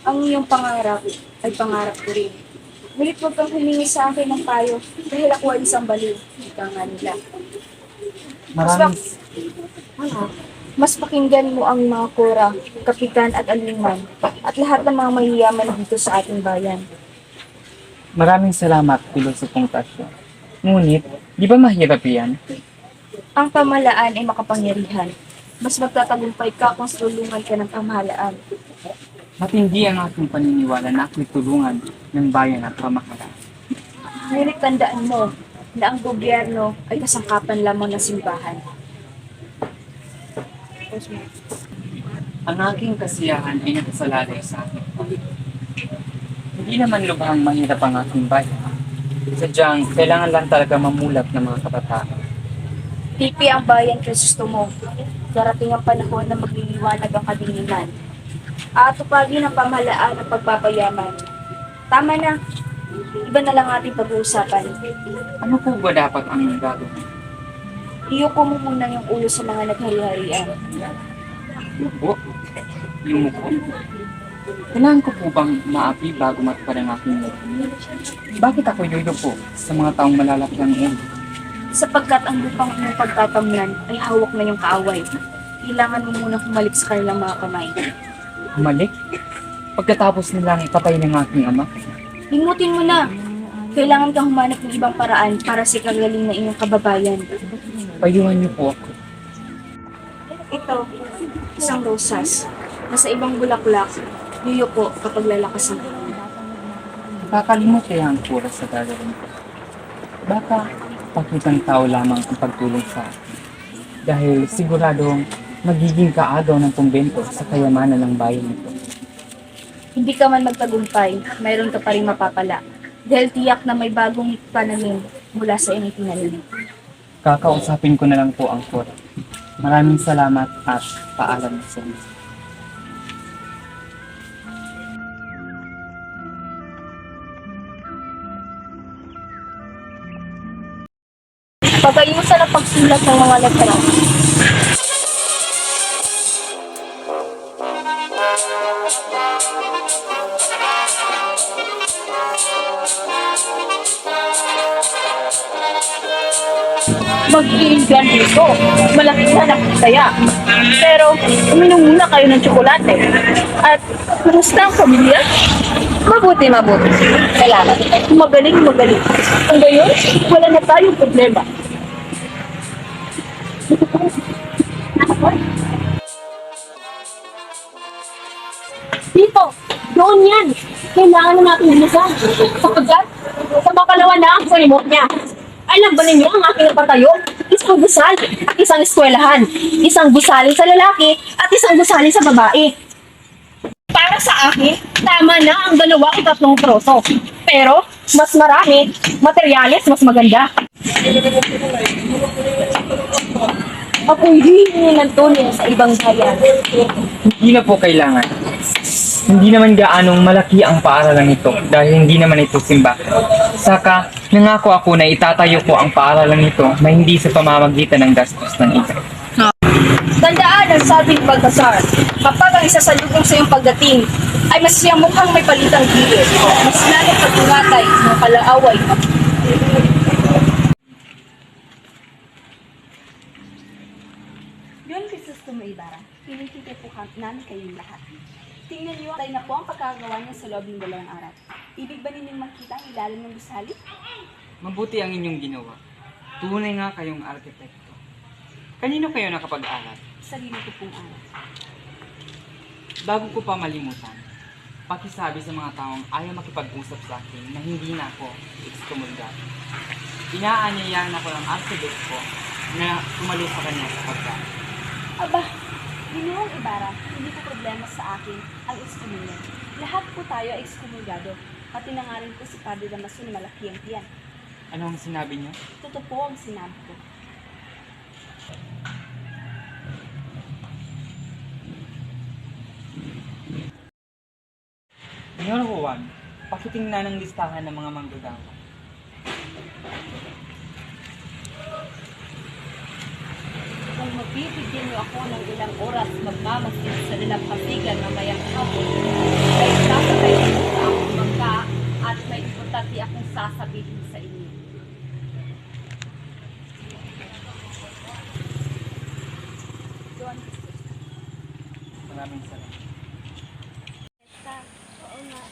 Ang iyong pangarap ay pangarap ko rin. Ngunit huwag kang humingi sa akin ng payo dahil ako ay isang baliw. Ika nga nila. Maraming Mas pakinggan mo ang mga kura, kapitan at alinman, at lahat ng mga mahiyaman dito sa ating bayan. Maraming salamat, Pilosopong Tasyo. Ngunit, di ba mahirap yan? Ang pamahalaan ay makapangyarihan. Mas magtatagumpay ka kung tulungan ka ng pamahalaan. Matindi ang aking paniniwala na ako'y tulungan ng bayan at pamahalaan. Ngunit tandaan mo na ang gobyerno ay kasangkapan lamang ng simbahan. Ang aking kasiyahan ay nakasalalay sa aking Panginoon. Hindi naman lubhang mahirap ang aking bayan. Sadyang, kailangan lang talaga mamulat ng mga kabataan. Tipi ang bayan Kristo mo. Darating ang panahon na magliliwanag ang kadiliman. Aatupagin ang pamahalaan ng pagpapayaman. Tama na. Iba na lang ating pag-uusapan. Ano po ba dapat ang gagawin? Iyuko mo muna yung ulo sa mga naghari-harian. Yuko? Yung muko? Kailangan ko po bang maapi bago matupad ang aking layunin? Bakit ako yuyuko sa mga taong malalaki ang ulo? Sapagkat ang lupang iyong pagtatamnan ay hawak na yung kaaway. Kailangan mo muna humalik sa kanilang mga kamay. Humalik? Pagkatapos nilang ipatay ng aking ama? Limutin mo na. Kailangan kang humanap ng ibang paraan para sa kagaling na inyong kababayan. Payuhan niyo po ako. Ito, isang rosas. Nasa ibang bulaklak, yuyuko kapag lalakas ang Nakakalimot kaya ang kura sa gagawin ko. Baka pakitang tao lamang ang pagtulong sa akin. Dahil siguradong magiging kaagaw ng kumbento sa kayamanan ng bayan nito. Hindi ka man magtagumpay, mayroon ka pa rin mapapala. Dahil tiyak na may bagong pananim mula sa inyong tinanim. Kakausapin ko na lang po ang kura. Maraming salamat at paalam sa inyo. Pag-ayusan ang pagsulat ng mga letra. Mag-iingan dito. Malaki sana kaya. Pero, uminom muna kayo ng tsokolate. At, kumusta ang pamilya? Mabuti. Salamat. Magaling. Kung gayon, wala na tayong problema. Dito, doon yan. Kailangan na natin bilisan. Sapagkat, sa makalawa na ang remote niya. Alam ba ninyo ang aking napatayo? Isang gusal at isang eskwelahan. Isang gusalin sa lalaki at isang gusalin sa babae. Para sa akin, tama na ang 2 o 3 troso. Pero, mas marami, materyales mas maganda. Ako'y hihingi ng tulong sa ibang bayan. Hindi na po kailangan. Hindi naman gaanong malaki ang paaralan nito dahil hindi naman ito simba. Saka, nangako ako na itatayo ko ang paaralan nito na hindi sa pamamagitan ng gastos ng iba. Tandaan ang sabing Baltasar, kapag ang isa sa lubong sa iyong pagdating ay mas siyang mukhang may palitang gilid, mas lalong pagtungatay ng kalaaway. Yun, Mrs. Tumaibara, pinikita po namin kayong lahat. Tingnan niyo tayo na po ang pagkagawa niya sa loob ng 2 araw. Ibig ba ninyong makita ang ilalim ng gusali? Mabuti ang inyong ginawa. Tunay nga kayong arkitekto. Kanino kayo nakapag-aral? Sarili ko pong araw. Bago ko pa malimutan, pakisabi sa mga taong ayaw makipag-usap sa akin na hindi na ako ekskomulgado. Inaanyayahan ako ng arkitekto na tumalo sa kanya sa pagkain. Aba, Ginoong Ibarra, hindi po problema sa akin ang ekskomulgado. Lahat po tayo ay ekskomulgado. Pati na nga rin po si Padre Damaso na malaki ang tiyan. Ano ang sinabi niyo? Totoo po ang sinabi ko. Mayor Juan, pakitingnan ang listahan ng mga manggagawa. Kung mabibigyan niyo ako ng ilang oras magmamasid sa nilampasigan mamayang hapon, ay sasakay ko sa akong bangka at may importante akong sasabihin sa inyo. Maraming salamat. Oo nga.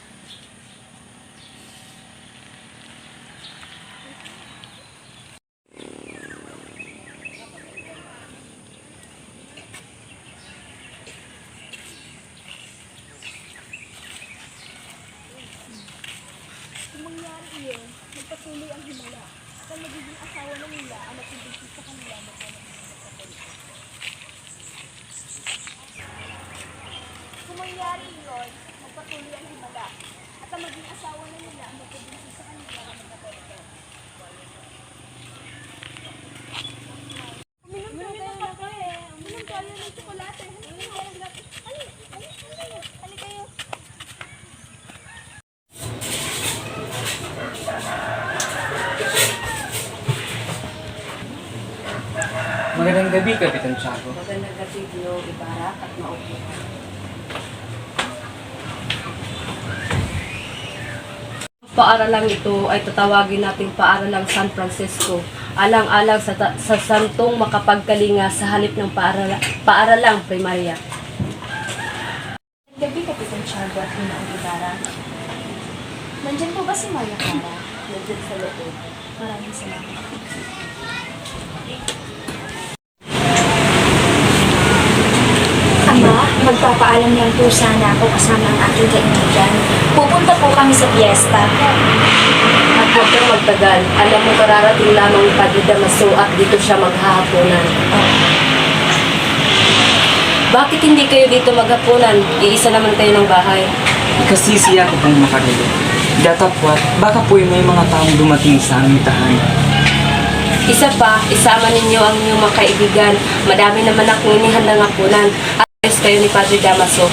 Kung mangyari iyon, magpatuloy ang himala at ang magiging asawa ng nila ang matibigit sa kanila Kung mangyari iyon, magpatuloy ang himala at ang maging asawa ng nila ang matibigit sa kanila ang magkapalito. Uminom tayo ng kape. Uminom tayo ng tsokolate. Ano kayo? Magandang gabi, Kapitan Tiago. Magandang gabi, Ginoong Ibarra, at maupo. Paaralang ito ay tatawagin nating Paaralang San Francisco, alang-alang sa santong makapagkalinga sa halip ng Paaralang Primarya. Gabi, Kapitan Tiago at Ginoong Ibarra. Nandyan po ba si Maria Clara? Nandyan sa loob. Maraming salamat. Ama, magpapaalam lang po sana ako kasama ang aking kaibigan. Pupunta po kami sa fiesta. At huwag kang magtagal. Alam mo, kararating lamang ni Padre Damaso at dito siya maghahaponan. Bakit hindi kayo dito maghapunan? Iisa naman kayo ng bahay. Kasi siya ko pong makarilo. Datapwat, baka po may mga taong dumating sa aming tahanan. Isa pa, isama ninyo ang inyong mga kaibigan. Madami naman akong inihandang hapunan. Ayos kayo ni Padre Damaso.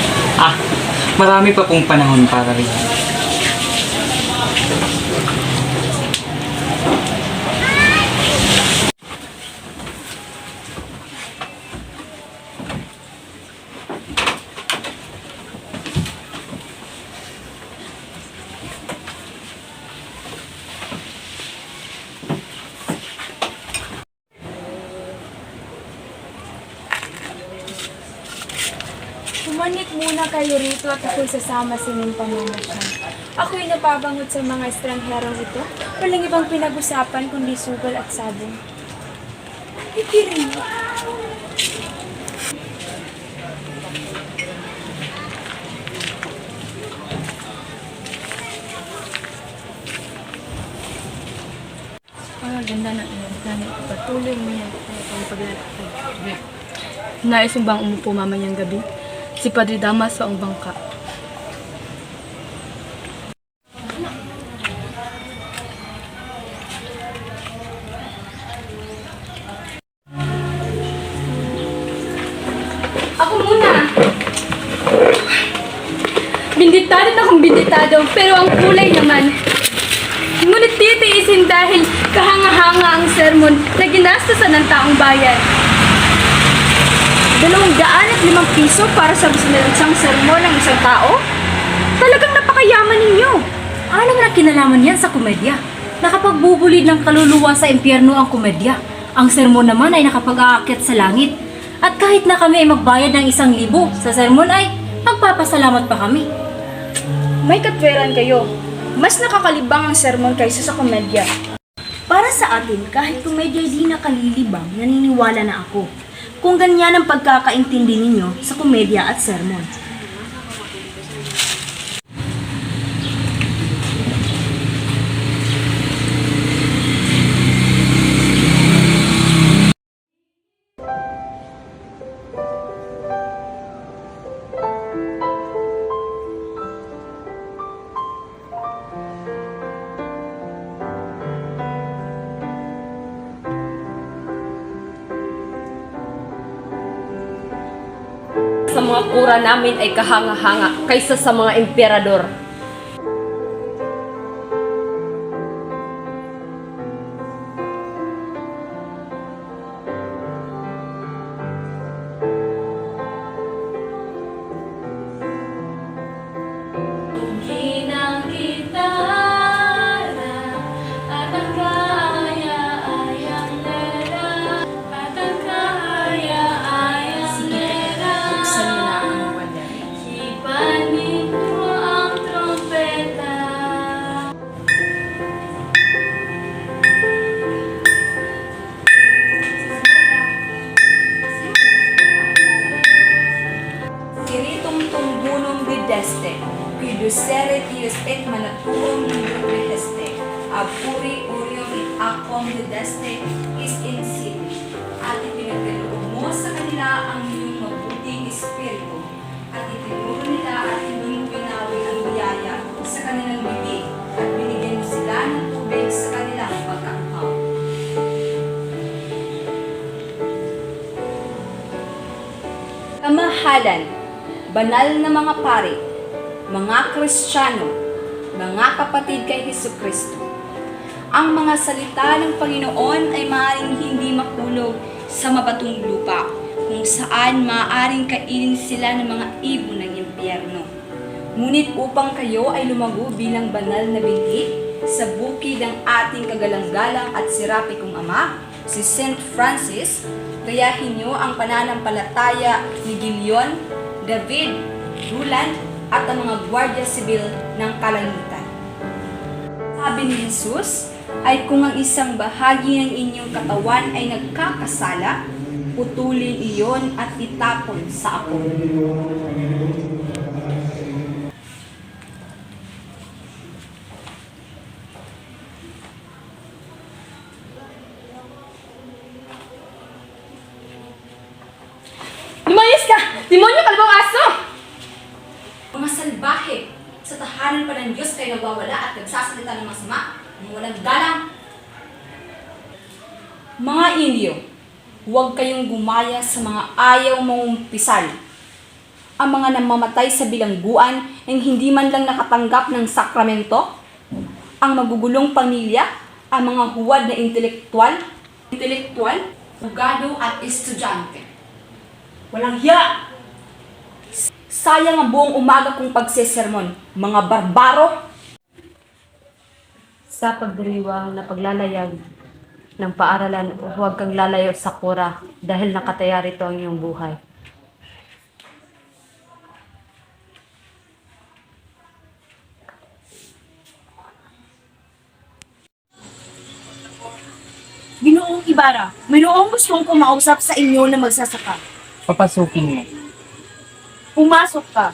Marami pa pong panahon para rin. Pumanit muna kayo rito at ako'y sasama sa inyong pamamasyal. Ako'y napabangot sa mga estrangherong ito. Walang ibang pinag-usapan kundi sugal at sabong. Ipirin mo. Ganda ng iyong plano. Patuloy mo yan ang paglalakad. Nais mo bang umupo mamayang gabi? Si Padre Damaso ang bangka. Ako muna! kumbinitado, pero ang kulay naman. Ngunit titiisin dahil kahanga-hanga ang sermon na ginastasan ng taong bayan. 205 piso para sa isang sermon ng isang tao? Talagang napakayaman ninyo. Ano naman ang kinalaman yan sa komedya? Nakapagbubulid ng kaluluwa sa impyerno ang komedya. Ang sermon naman ay nakapag-aakyat sa langit. At kahit na kami ay magbayad ng 1,000 sa sermon ay magpapasalamat pa kami. May katwiran kayo. Mas nakakalibang ang sermon kaysa sa komedya. Para sa atin, kahit komedya di nakalilibang, naniniwala na ako. Kung ganyan ang pagkakaintindi ninyo sa komedya at sermon. Sa mga kura namin ay kahanga-hanga kaysa sa mga emperador. Reducere tius et manatuum librum veheste, apuri urium et aquam dedeste is in sili. At ipinagkaloob mo sa kanila ang iyong mabuting espiritu, at itinuro nila at hindi mo pinawi ang biyaya sa kanilang bibig, at binigyan mo sila ng tubig sa kanilang pagkakhaw. Kamahalan, banal na mga pari, mga Kristiyano, mga kapatid kay Hesukristo. Ang mga salita ng Panginoon ay maaaring hindi makulog sa mabatong lupa, kung saan maaaring kainin sila ng mga ibon ng impyerno. Ngunit upang kayo ay lumago bilang banal na binhi sa bukid ng ating kagalang-galang at sirapi kong ama, si St. Francis, gayahin niyo ang pananampalataya ni Gileon, David, Roland, at ang mga gwardiya sibil ng kalangitan. Sabi ni Jesus, ay kung ang isang bahagi ng inyong katawan ay nagkakasala, putulin iyon at itapon sa apoy. Lumayas ka! Demonyo, kalbang aso! Mga salbahe, sa tahanan pa ng Diyos kayo nagwawala at nagsasalita ng masama, ng walang galang. Mga Indio, huwag kayong gumaya sa mga ayaw mangumpisal. Ang mga namamatay sa bilangguan ng hindi man lang nakatanggap ng sakramento, ang magugulong pamilya, ang mga huwad na intelektual, abogado at estudyante. Walang hiya! Sayang ang buong umaga kong pagsesermon, mga barbaro! Sa pagdiriwang na paglalayag ng paaralan, huwag kang lalayo sa kura dahil nakataya rito ang iyong buhay. Ginoong Ibarra, mayroong gustong kumausap sa inyo na magsasaka. Papasukin mo. Pumasok ka.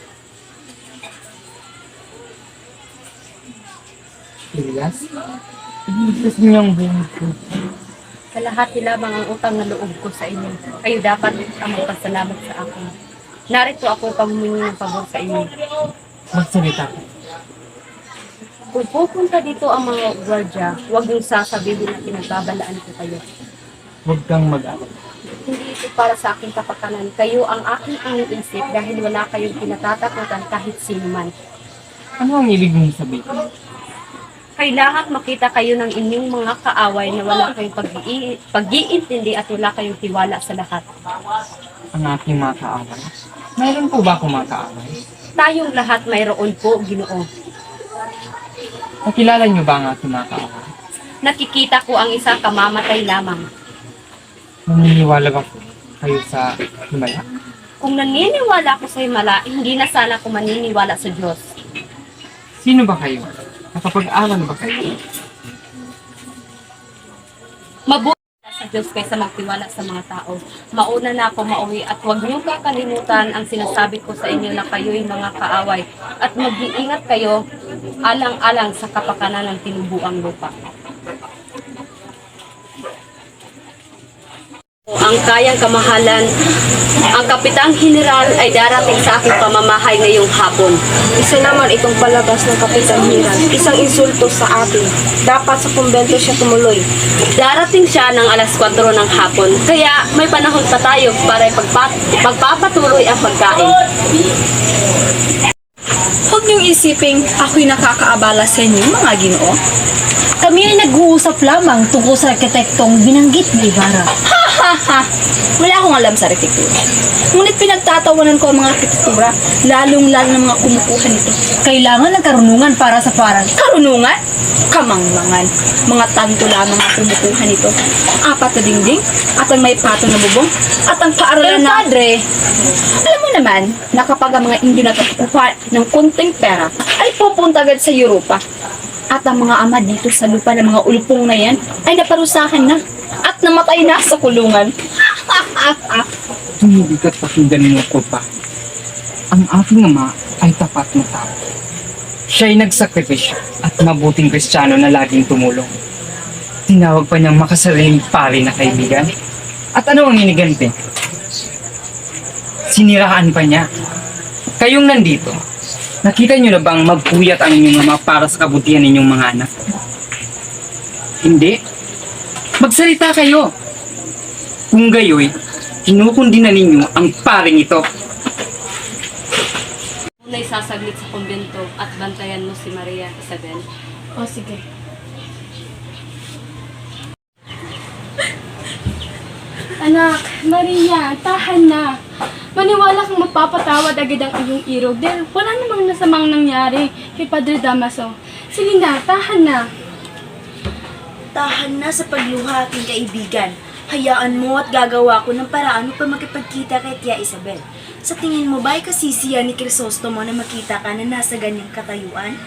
Elias? Iligtas niyo ang buhay ko. Kalahati lamang ang utang na loob ko sa inyo. Kayo dapat ang magpasalamat sa akin. Narito ako pagmumingi ng pabor sa inyo. Magsalita ka. Kung pupunta dito ang mga gwardiya, huwag niyong sasabihin na pinagbabalaan ko kayo. Huwag kang mag-alala. Hindi ito para sa aking kapakanan. Kayo ang aking iniisip dahil wala kayong kinatatakutan kahit sino man. Ano ang ibig mong sabihin? Kailangan makita kayo ng inyong mga kaaway na wala kayong pag-iintindi at wala kayong tiwala sa lahat. Ang aking mga kaaway? Mayroon po ba akong mga kaaway? Tayong lahat mayroon po, Ginoo. Nakilala niyo ba ang aking mga kaaway? Nakikita ko ang isang kamamatay lamang. Naniniwala ba kayo sa Himala? Kung naniniwala ko sa Himala, hindi na sana ako maniniwala sa Diyos. Sino ba kayo? Nakapag-aral ba kayo? Mabuti sa Diyos kaysa magtiwala sa mga tao. Mauna na ako mauwi at huwag niyong kakalimutan ang sinasabi ko sa inyo na kayo'y mga kaaway at mag-iingat kayo alang-alang sa kapakanan ng tinubuang lupa. Ang kayang kamahalan, ang Kapitang General ay darating sa aking pamamahay ngayong hapon. Isa naman itong palabas ng Kapitan General. Isang insulto sa atin. Dapat sa kumbento siya tumuloy. Darating siya ng alas 4 ng hapon, kaya may panahon pa tayo para magpapatuloy ang pagkain. Huwag niyong isiping ako'y nakakaabala sa inyo, mga Ginoo. Kami ay nag-uusap lamang tungkol sa arkitektong binanggit ni Ibarra. Ha! Wala akong alam sa arkitektura. Ngunit pinagtatawanan ko ang mga arkitektura, lalong-lalo ng mga kumukuha nito. Kailangan ng karunungan para sa parang. Karunungan? Kamangmangan. Mga tanto lamang ang kumukuha nito. 4 na dingding, at ang may pato na bubong, at ang paaralan na... Padre, alam mo naman na kapag ang mga Indio nagkakuha ng kunting pera, ay pupunta agad sa Europa. At ang mga ama dito sa lupa ng mga ulpong na yan ay naparusahan na at namatay na sa kulungan. Tumibigat pakinggan mo ko pa. Ang aking ama ay tapat na tao. Siya ay nagsakripisyo at mabuting Kristiyano na laging tumulong. Tinawag pa niyang makasariling pari na kaibigan. At ano ang iniganti? Siniraan pa niya. Kayong nandito, nakita niyo na bang magpuyat ang inyong ama para sa kabutihan ninyong mga anak? Hindi. Magsalita kayo. Kung gayoy, kinukundi na ninyo ang paring ito. Una'y sasaglit sa kumbento at bantayan mo si Maria Isabel. O sige. Anak, Maria, tahan na. Maniwala kang mapapatawad agad ang iyong irog dahil wala namang nasamang nangyari kay Padre Damaso. Sige na, tahan na. Tahan na sa pagluha, aking kaibigan. Hayaan mo at gagawa ko ng paraan upang makipagkita kay Tia Isabel. Sa tingin mo ba ay kasisiya ni Crisostomo na makita ka na nasa ganyang katayuan?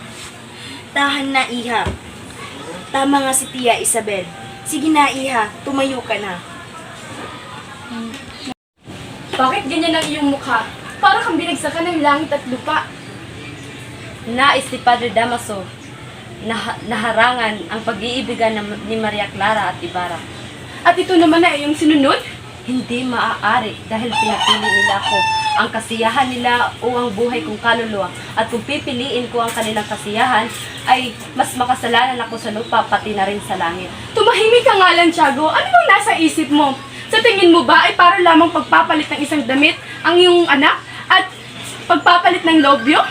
Tahan na, Iha. Tama nga si Tia Isabel. Sige na, Iha. Tumayo ka na. Bakit ganyan ang iyong mukha? Para kang binagsakan ng langit at lupa. Nais ni Padre Damaso naharangan ang pag-iibigan ni Maria Clara at Ibarra. At ito naman na iyong sinunod? Hindi maaari dahil pinapili nila ako ang kasiyahan nila o ang buhay kong kaluluwa. At kung pipiliin ko ang kanilang kasiyahan, ay mas makasalanan ako sa lupa pati na rin sa langit. Tumahimik ka nga lang, Tiago. Ano bang nasa isip mo? Sa tingin mo ba ay para lamang pagpapalit ng isang damit ang iyong anak at pagpapalit ng lobyo?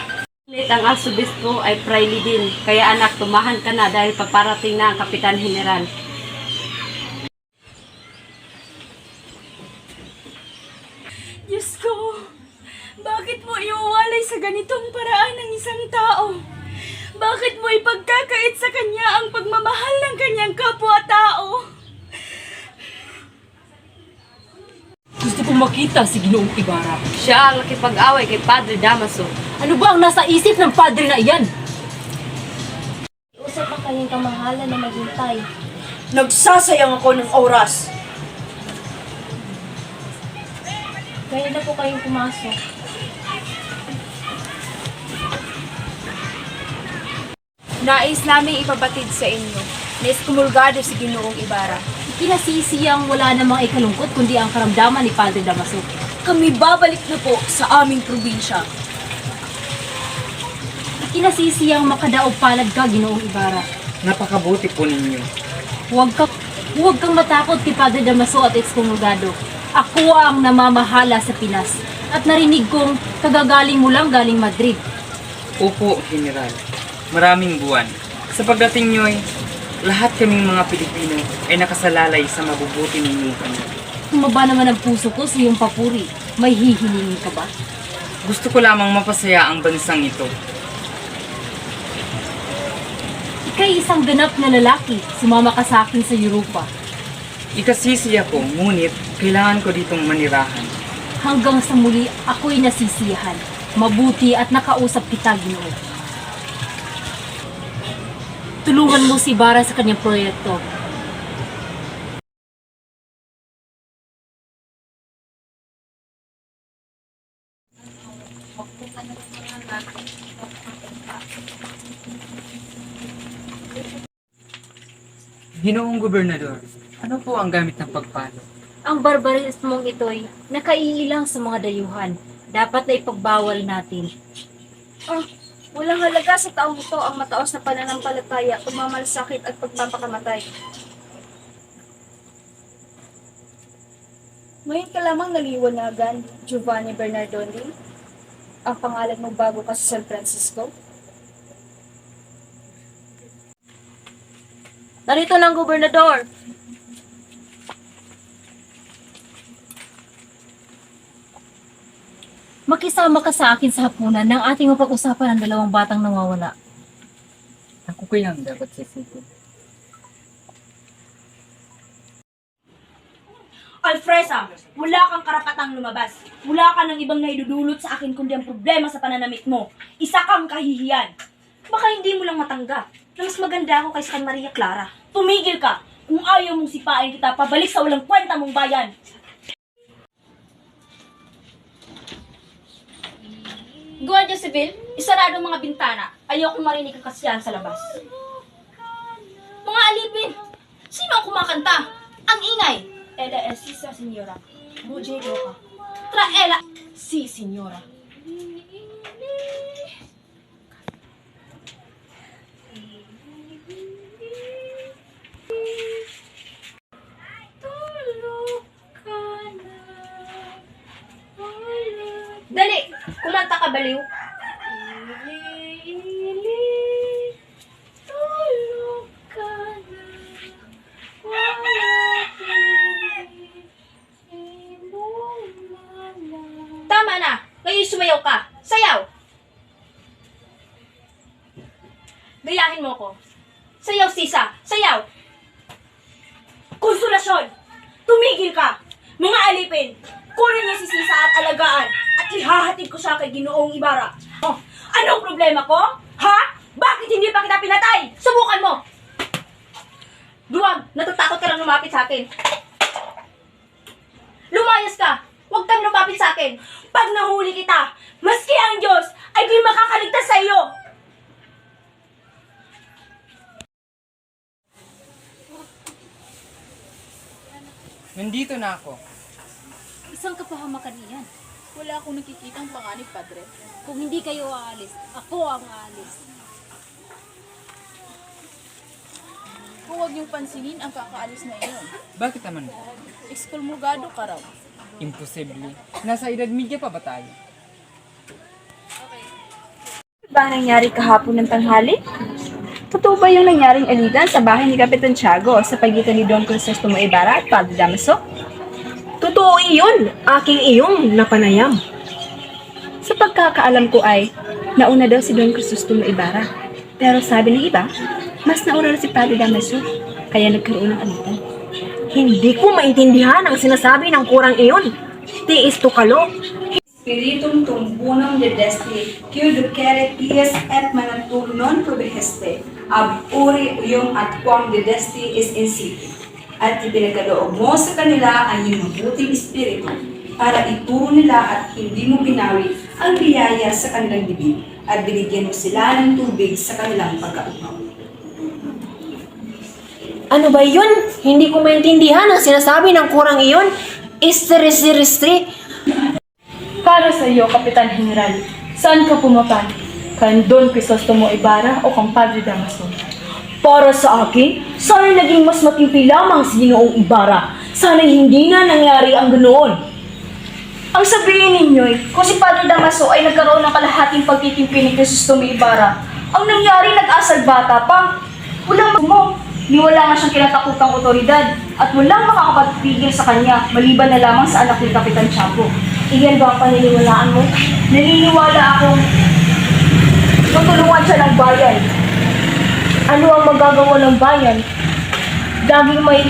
Ngunit ang arsobispo ay praile din. Kaya anak, tumahan ka na dahil paparating na ang Kapitan General. Diyos ko, bakit mo iuwalay sa ganitong paraan ng isang tao? Bakit mo ipagkakait sa kanya ang pagmamahal ng kanyang kapwa-tao? Gusto kong makita si Ginoong Ibarra. Siya ang nakipag-away kay Padre Damaso. Ano ba ang nasa isip ng padre na iyan? Usap ang kanyang kamahalan na maghintay. Nagsasayang ako ng oras. Kaya na po kayong pumasok. Nais namin ipabatid sa inyo na iskumulgado si Ginoong Ibarra. Kinasisiyang wala namang ikalungkot kundi ang karamdaman ni Padre Damaso. Kami babalik na po sa aming probinsya. Kinasisiyang makadaog palad ka, Ginoong Ibarra. Napakabuti po ninyo. Huwag kang matakot kay Padre Damaso at ekskomulgado. Ako ang namamahala sa Pinas at narinig kong kagagaling mo lang galing Madrid. Opo, General. Maraming buwan. Sa pagdating nyo lahat kaming mga Pilipino ay nakasalalay sa mabubuti ninyong kanya. Tumaba naman ang puso ko sa iyong papuri. May hihilingin ka ba? Gusto ko lamang mapasaya ang bansang ito. Ika'y isang ganap na lalaki. Sumama ka sa akin sa Europa. Ikasisiya ko, ngunit kailangan ko ditong manirahan. Hanggang sa muli, ako'y nasisiyahan. Mabuti at nakausap kita, Ginoo. Tulungan mo si Ibarra sa kanyang proyekto. Ginoong Gobernador, ano po ang gamit ng pagpalo? Ang barbarismong ito'y nakaiilang sa mga dayuhan. Dapat na ipagbawal natin. Walang halaga sa taong ito ang mataos na pananampalataya, pagmamalasakit at pagpapakamatay. Ngayon ka lamang naliwanagan, Giovanni Bernardoni, ang pangalan mo bago ka sa San Francisco. Narito ng gobernador. Makisama ka sa akin sa hapunan ng ating mapag-usapan ng dalawang batang nawawala. Ako kayang dapat sisipin. Alfresa, wala kang karapatang lumabas. Wala ka ng ibang naidudulot sa akin kundi ang problema sa pananamit mo. Isa kang kahihiyan. Baka hindi mo lang matanggap na mas maganda ako kaysa kay Maria Clara. Tumigil ka! Kung ayaw mong sipain kita, pabalik sa walang kwenta mong bayan. Guardia Civil, isarado ang mga bintana. Ayaw kong marinig ang kasiyahan sa labas. Mga alipin! Sino ang kumakanta? Ang ingay! Ella es sa senyora. Bujay Loka. Traela! Si senyora. Dali! Kumanta ka, baliw! Tama na! Ngayon sumayaw ka! Sayaw! Gayahin mo ko. Sayaw, Sisa! Sayaw! Konsolasyon! Tumigil ka! Mga alipin! Kunin niyo si Sisa at alagaan at ihahatid ko siya kay Ginoong Ibarra. Oh, anong problema ko? Ha? Bakit hindi pa kita pinatay? Subukan mo! Duwag! Natatakot ka lang lumapit sa akin. Lumayas ka! Huwag kang lumapit sa akin. Pag nahuli kita, maski ang Diyos ay di makakaligtas sa iyo. Nandito na ako. Isang kapahamakan iyan. Wala akong nakikitang panganib, Padre. Kung hindi kayo aalis, ako ang aalis. Kung huwag niyong pansinin ang kakaalis na iyon. Bakit naman po? Ekskulmugado ka raw. Imposible. Nasa edad media pa ba tayo? Ba nangyari kahapon ng tanghali? Totoo ba yung nangyaring alitan sa bahay ni Kapitan Tiago sa pagitan ni Don Crisostomo Ibarra at Padre Damaso? Totoo iyon, aking iyong napanayam. Sa pagkakaalam ko ay, nauna daw si Don Crisostomo Ibarra. Pero sabi ng iba, mas nauna na si Padre Damaso, kaya nagkaroon ng alitan. Hindi ko maintindihan ang sinasabi ng kurang iyon. Tiis to kalo. Spiritum tumbunum dedesti, kiu ducere pies et manantur non probeheste, ab uri uyum at quam dedesti is insipid. At ipinagkaloob mo sa kanila ang iyong mabuting espiritu para ituro nila at hindi mo binawi ang biyaya sa kanilang bibig at binigyan mo sila ng tubig sa kanilang pagkaupaw. Ano ba yun? Hindi ko maintindihan ang sinasabi ng kurang iyon. Istri-siri-stri. Para sa iyo, Kapitan General, saan ka pumapan? Kan Don Crisostomo Ibarra o kang Padre Damaso? Para sa akin, sana naging mas matipi lamang si Ginoong Ibarra. Sana hindi na nangyari ang ganoon. Ang sabihin ninyo'y, kung si Padre Damaso ay nagkaroon ng kalahating pagtitimpi ni Crisostomo Ibarra, ang nangyari nag-asal bata pa. Walang mo. Ni wala nga siyang kinatakutang otoridad at walang makakapagpigil sa kanya maliban na lamang sa anak ni Kapitan Chapo. Iyan ba ang paniniwalaan mo? Naniniwala akong tutulungan siya ng bayan. Ano ang magagawa ng bayan? Laging may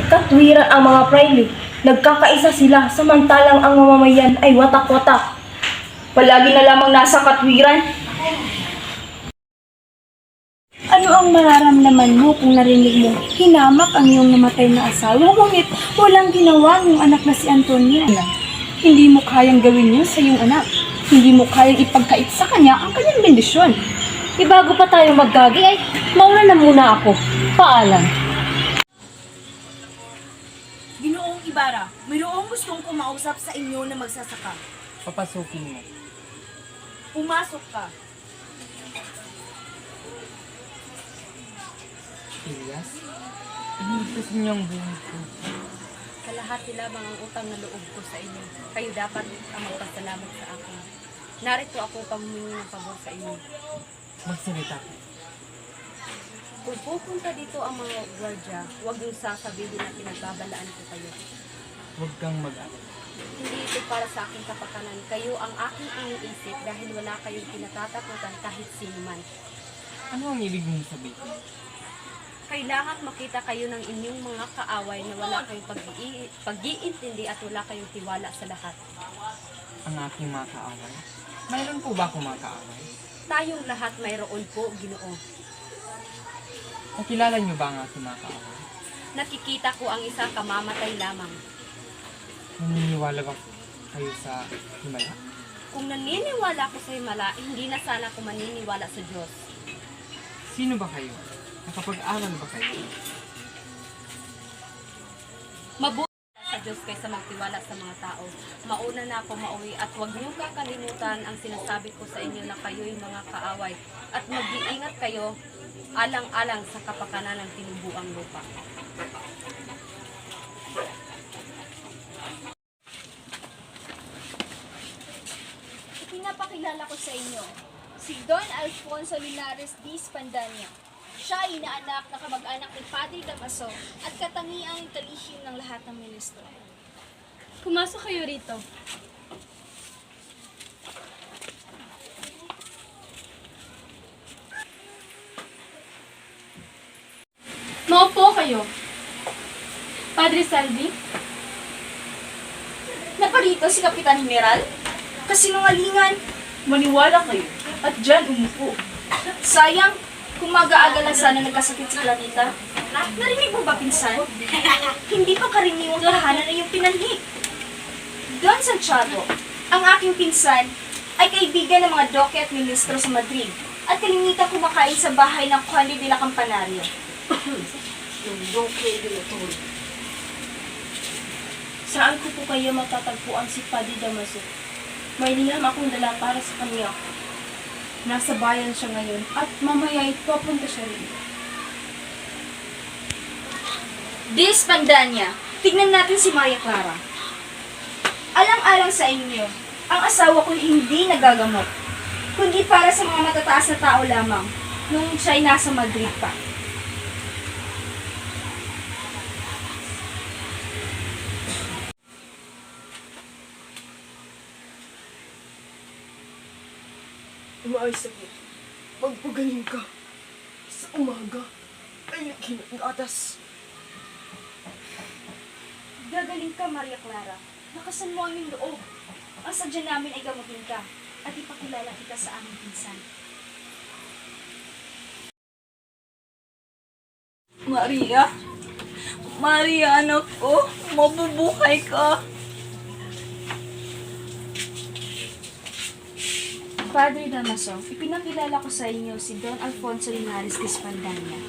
katwiran ang mga prayle. Nagkakaisa sila, samantalang ang mamamayan ay watak-watak. Palagi na lamang nasa katwiran. Ano ang mararamdaman mo kung narinig mo hinamak ang iyong namatay na asawa, ngunit walang ginawa ng anak na si Antonio? Hindi mo kayang gawin yun sa iyong anak. Hindi mo kayang ipagkait sa kanya ang kanyang bendisyon. Bago pa tayo maggagi ay mauna na muna ako. Paalam. Ginoong Ibarra, mayroong gustong kumausap sa inyo na magsasaka. Papasukin mo. Pumasok ka. Elias, iniligtas niyo ang buhay ko. Kalahati lamang ang utang na loob ko sa inyo. Kayo dapat ang magpasalamat sa akin. Narito ako upang humingi ng pabor sa inyo. Magsalita ka. Kung pupunta dito ang mga gwardya, huwag niyong sasabihin na pinagbabalaan ko kayo. Huwag kang mag-alala. Hindi ito para sa aking kapakanan. Kayo ang aking iniisip dahil wala kayong pinatatakutan kahit sino man. Ano ang ibig mong sabihin? Kailangan makita kayo ng inyong mga kaaway na wala kayong pag-iintindi at wala kayong tiwala sa lahat. Ang aking mga kaaway? Mayroon po ba akong mga kaaway? Tayong lahat mayroon po, Ginoo. Nakilala niyo ba ang aking mga kaaway? Nakikita ko ang isa kamamatay lamang. Naniniwala ba kayo sa Himala? Kung naniniwala ko sa Himala, hindi na sana ako maniniwala sa Diyos. Sino ba kayo? Nakapag-aral ba kayo? Mabuti sa Diyos kaysa magtiwala sa mga tao. Mauna na ako mauwi at huwag niyong kakalimutan ang sinasabi ko sa inyo na kayo'y mga kaaway at mag-iingat kayo alang-alang sa kapakanan ng tinubuang lupa. Ipinapakilala ko sa inyo, si Don Alfonso Linares D. Spandania. Siya ay inaanak na kamag-anak ni Padre Damaso at katangiang kalihim ng lahat ng ministro. Pumasok kayo rito. Maupo kayo. Padre Salvi? Naparito si Kapitan General? Kasinungalingan. Maniwala kayo. At dyan umupo. Sayang, kung mag-aaga lang sana nagkasakit si Clarita. Narinig mo ba, pinsan? Hindi pa karaniwang tahanan na yung pinanhi. Don Santiago, ang aking pinsan, ay kaibigan ng mga doke at ministro sa Madrid at kalimitan kumakain sa bahay ng Conde de la Campanario. Saan ko po kayo matatagpuan si Padre Damaso? May liham akong dala para sa kanya. Nasa bayan siya ngayon at mamaya papunta siya rin. Dis Pandanya, tignan natin si Maria Clara. Alang-alang sa inyo, ang asawa ko hindi nagagamot, kundi para sa mga matataas na tao lamang nung siya'y nasa Madrid pa. Umaayos ako. Magpagaling ka. Sa umaga ay naghinat ng atas. Gagaling ka, Maria Clara. Nakasan mo ang iyong loob. Ang sadya namin ay gamutin ka at ipakilala kita sa aming pinsan. Maria? Maria, anak ko. Mabubuhay ka. Padre Damaso, ipinakilala ko sa inyo si Don Alfonso Linares de Spandania.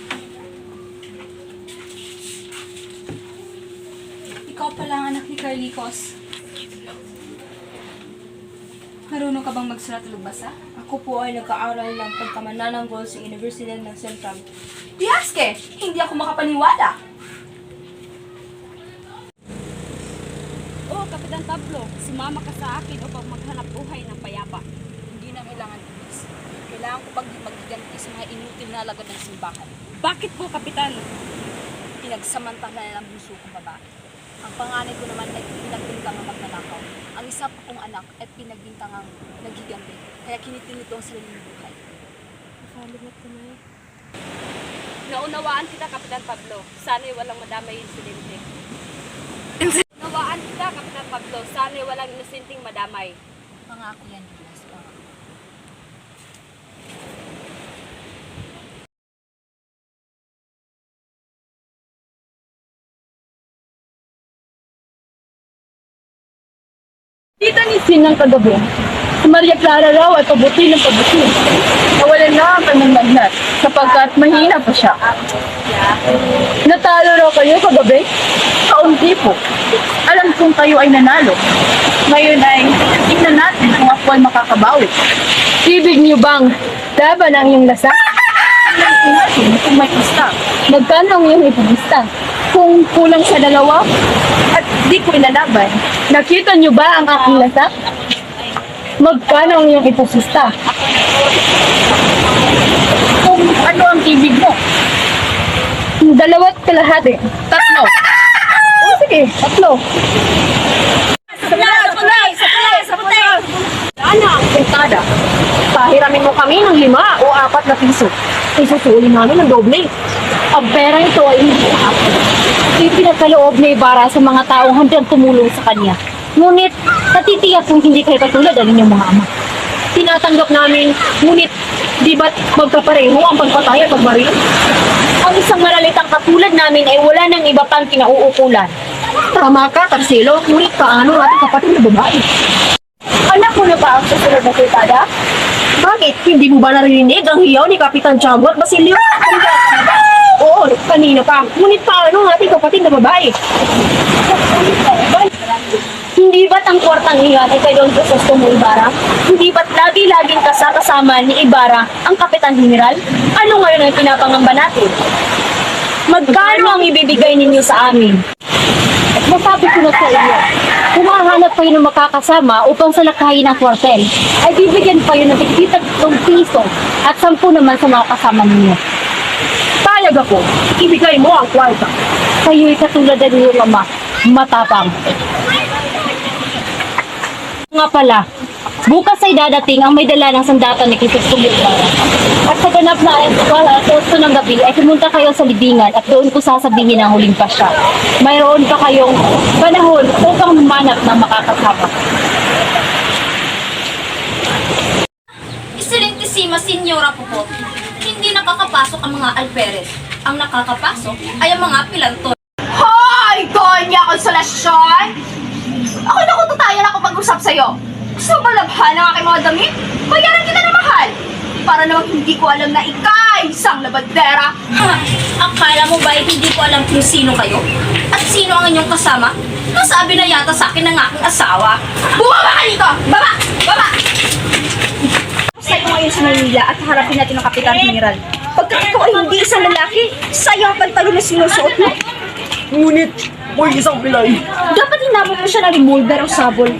Ikaw pala ang anak ni Carlicos. Marunong ka bang magsulat o magbasa? Ako po ay nag-aaral ng pagkamanananggol sa Universidad ng Central. Diaske, hindi ako makapaniwala. Oh, Kapitan Pablo, sumama ka sa akin upang maghanap buhay ng payapa. Hindi na kailangan inis. Kailangan ko pag magiganti sa mga inutil na alagad ng simbahan. Bakit po, Kapitan? Pinagsamantala ng bunso kong babae. Ang panganay ko naman ay pinagbintangang magnanakaw. Ang isa pa kong anak ay pinagbintangang naghiganti. Kaya kinitin ito ang sariling buhay. Nakalimutan ko na. Naunawaan kita, Kapitan Pablo. Sana'y walang madamay insidente. Naunawaan kita, Kapitan Pablo. Sana'y walang inosenteng madamay. Pangako yan, Nicolas. Pangako. Tita ni Sin ng kagabi. Si Maria Clara raw ay pabuti ng pabuti. Nawalan na ang kanyang lagnat sapagkat mahina pa siya. Natalo raw kayo kagabi? Kaunti po. Alam kong kayo ay nanalo. Ngayon ay tignan natin kung ako ay makakabawi. Ibig niyo bang laban ang iyong lasa? Tingnan natin kung may pista. Magkano ang iyong ipagista? Kung kulang sa dalawa at di ko inalaban. Nakita niyo ba ang aking lasa? Magkano ang iyong ipagista? Kung ano ang ibig mo? 2 kalahati. 3. O sige, 3. Ana ang pintada. Pahiramin mo kami ng 5 o 4 na piso. Isusuli namin ng doble. Ang pera ito ay hindi ahapon. Ipinagkaloob ni Ibarra sa mga taong handang tumulong sa kanya. Ngunit, natitiyak kung hindi kayo katulad ang inyong mga ama. Tinatanggap namin, ngunit, di ba't magkapareho ang pagpatay at pagbaril? Ang isang maralitang katulad namin ay wala nang iba pang kinauukulan. Tama ka, Tarsilo, ngunit paano ating kapatid na babae? Anak mo na ba ang susunod na kultada? Bakit? Hindi mo ba narinig ang hiyaw ni Kapitan Tiago at Basilio? Oo, kanina pa. Ngunit paano ang ating kapatid na babae? Hindi ba't ang kwartang iyan ay kay Don Crisostomo Ibarra? Hindi ba't lagi-laging kasama ni Ibarra ang Kapitan General? Ano ngayon ang pinapangamba natin? Magkano ang ibibigay ninyo sa amin? At masabi ko na sa inyo, kung mahanap kayo ng makakasama upang salakayin ang kwartel, ay bibigyan kayo ng tigitag 3 piso at 10 naman sa mga kasama ninyo. Payag ako, ibigay mo ang kwarta. Kayo'y katulad ng iyong ama, matapang. Nga pala, bukas ay dadating ang may dala ng sandata ni Crisostomo Ibarra. At sa ganap na alas 8 ng gabi ay pumunta kayo sa libingan at doon ko sasabihin ang huling pasya. Mayroon pa kayong panahon upang humanap ng makakasama. Excelentisima Senyora Popot, hindi nakakapasok ang mga alferes. Ang nakakapasok ay ang mga pilanton. Hoy! Doña Konsolasyon! Ako nakututayan ako pag-usap sa'yo. Gusto mo labhan ang aking mga damit? Bayaran kita na mahal! Para namang hindi ko alam na ikay isang labandera. Akala mo ba hindi ko alam kung sino kayo? At sino ang inyong kasama? Nasabi na yata sa akin ng aking asawa. Bumaba ka dito! Baba! Baba! Sa'yo ngayon sa Manila at harapin natin ang Kapitan General. Pagkat ikaw ay hindi isang lalaki, sayang ang pantalo na sinusuot mo. Ngunit, may isang pilay. Dapat hinabol mo siya ng revolver o sabol.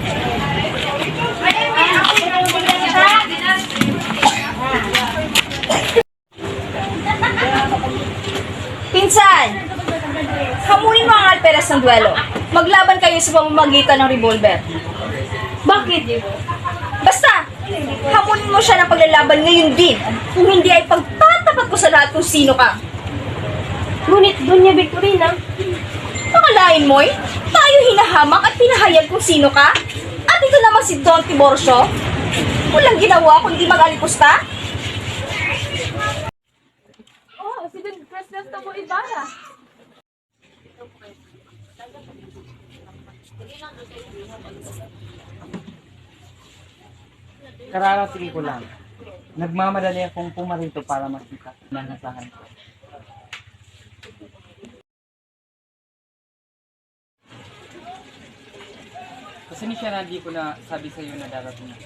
Pinsan! Hamunin mo ang alperes ng duelo. Maglaban kayo sa pamamagitan ng revolver. Bakit? Basta, hamunin mo siya ng paglalaban ngayon din. Kung hindi ay pagtatapat ko sa lahat kung sino ka. Ngunit, Doña Victorina, akalain mo'y tayo hinahamak at pinahayag kung sino ka? At ito naman si Don Tiborcio? Walang ginawa kundi mag-alipusta? Oh, si Don Crisostomo Ibarra. Kararating ko lang. Nagmamadali akong pumarito para makita ng nasahan ko. Pasensya na di ko na sabi sa iyo na darating na.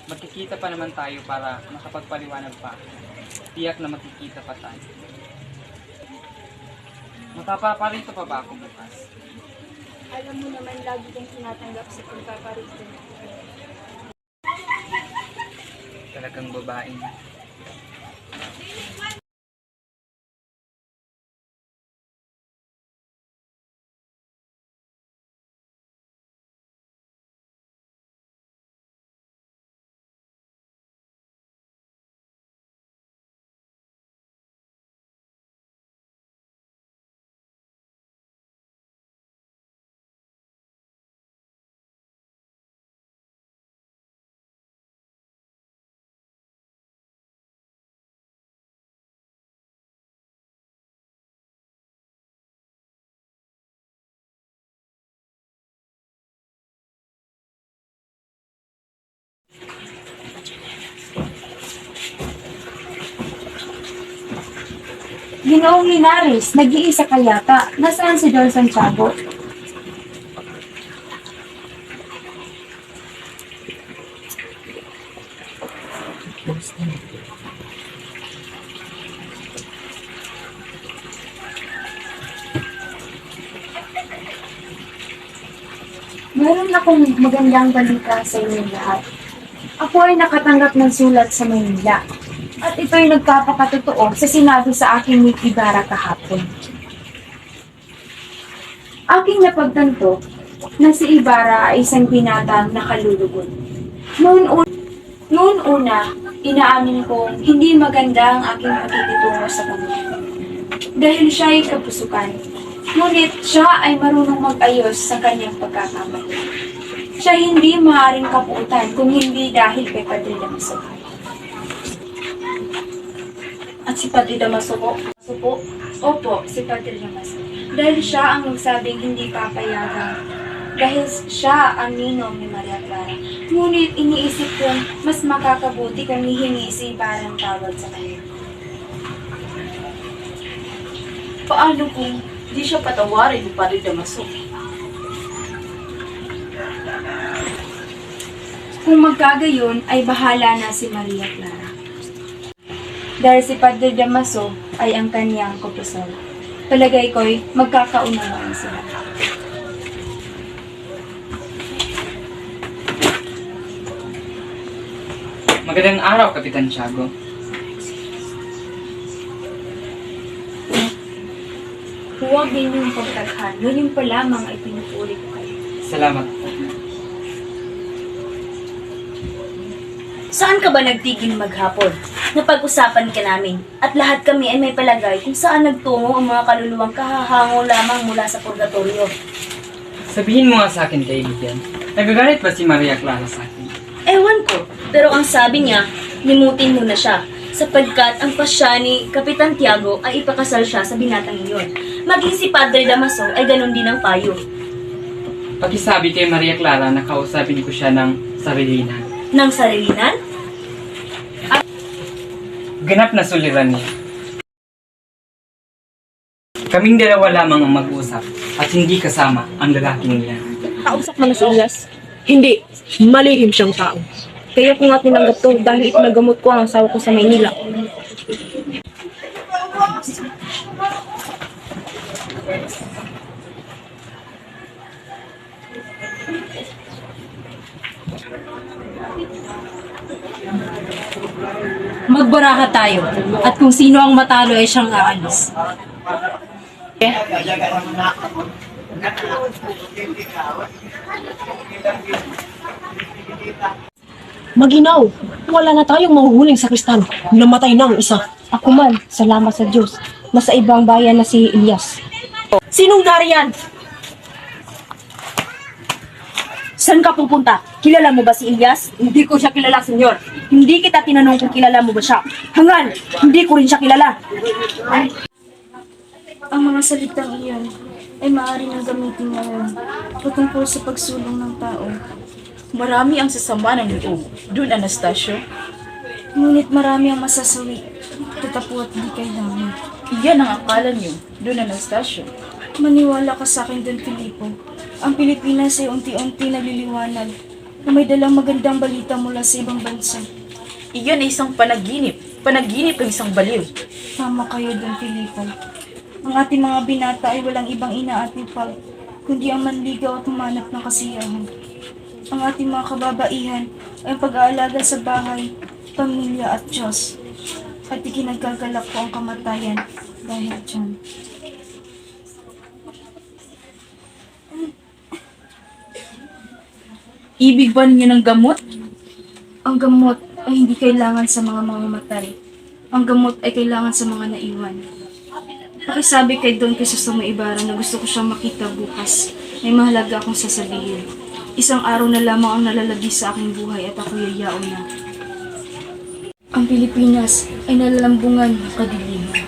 Magkikita pa naman tayo para makapagpaliwanag pa. Tiyak na magkikita pa tayo. Matapaparito pa ba ako bukas? Alam mo naman, lagi kang tinatanggap sa pagpaparito. Talagang babae na. Ginoong Linares, nag-iisa ka yata. Nasaan si Don Santiago? Meron akong magandang balita sa inyong lahat. Ako ay nakatanggap ng sulat sa Maynila. At ito'y nagpapakatotoo sa sinabi sa aking ni Ibarra kahapon. Aking napagtanto na si Ibarra ay isang binatang nakalulugod. Noon una, inaamin kong hindi maganda ang aking pakikitungo sa kanya. Dahil siya ay kapusukan. Ngunit siya ay marunong mag-ayos sa kanyang pagkakamali. Siya hindi maaaring kapuutan kung hindi dahil kay Padre Damaso. At si Padre Damaso po? Opo, si Padre Damaso. Dahil siya ang nagsabing hindi papayagan. Dahil siya ang ninong ni Maria Clara. Ngunit iniisip kong mas makakabuti kung hihingi si Ibarra ang tawad sa kanya. Paano kung di siya patawarin ni Padre Damaso? Kung magkagayon, ay bahala na si Maria Clara. Dahil si Padre Damaso ay ang kanyang kupusal. Palagay ko'y magkakaunawaan sila. Magandang araw, Kapitan Tiago. Huwag ninyong pagtaghan, ngayon pa lamang ay pinupuri ko kayo. Salamat po. Saan ka ba nagtigil maghapon? Napag-usapan ka namin at lahat kami ay may palagay kung saan nagtungo ang mga kaluluwang kahahango lamang mula sa purgatorio. Sabihin mo nga sa akin, kaibigan. Nagagalit ba si Maria Clara sa akin? Ewan ko, pero ang sabi niya, limutin mo na siya sapagkat ang pasya ni Kapitan Tiago ay ipakasal siya sa binatang iyon. Maging si Padre Damaso ay ganun din ang payo. Pakisabi kay Maria Clara na kausapin ko siya ng sarilinan. Ng sarilinan? Ganap na suliran niya. Kaming dalawa lamang ang mag-usap at hindi kasama ang lalaking niya. Kausap mo na si Elias. Hindi, malihim siyang tao. Kaya ko nga tinanggap to dahil ipinagamot ko ang asawa ko sa Maynila. Magbaraha tayo. At kung sino ang matalo ay siyang aalis. Maginaw, wala na tayong mahuhuling sakristan. Namatay na ang isa. Ako man, salamat sa Diyos. Nasa ibang bayan na si Elias. Sinong nariyan? Saan ka pupunta? Kilala mo ba si Elias? Hindi ko siya kilala, senyor. Hindi kita tinanong kung kilala mo ba siya. Hangal, hindi ko rin siya kilala. Ang mga salitang iyon ay maaari nang gamitin ngayon patungkol sa pagsulong ng tao. Marami ang sasama ng loob. Dun, Anastasio. Ngunit marami ang masasawi. Tatapo at di kailangan. Iyan ang akala niyo. Dun, Anastasio. Maniwala ka sa akin, Don Filipo. Ang Pilipinas ay unti-unti naliliwanag na may dalang magandang balita mula sa ibang bansa. Iyan ay isang panaginip. Panaginip ng isang baliw. Tama kayo, Don Filipo. Ang ating mga binata ay walang ibang inaatipag kundi ang manligaw at humanap ng kasiyahan. Ang ating mga kababaihan ay ang pag-aalaga sa bahay, pamilya at Diyos. At ikinagkagalak ko ang kamatayan dahil dyan. Ibig ba ninyo ng gamot? Ang gamot ay hindi kailangan sa mga mamamatay. Ang gamot ay kailangan sa mga naiwan. Pakisabi kay Don Crisostomo Ibarra na gusto ko siyang makita bukas. May mahalaga akong sasabihin. Isang araw na lamang ang nalalagi sa aking buhay at ako yayao na. Ang Pilipinas ay nalalambungan ng kadiliman.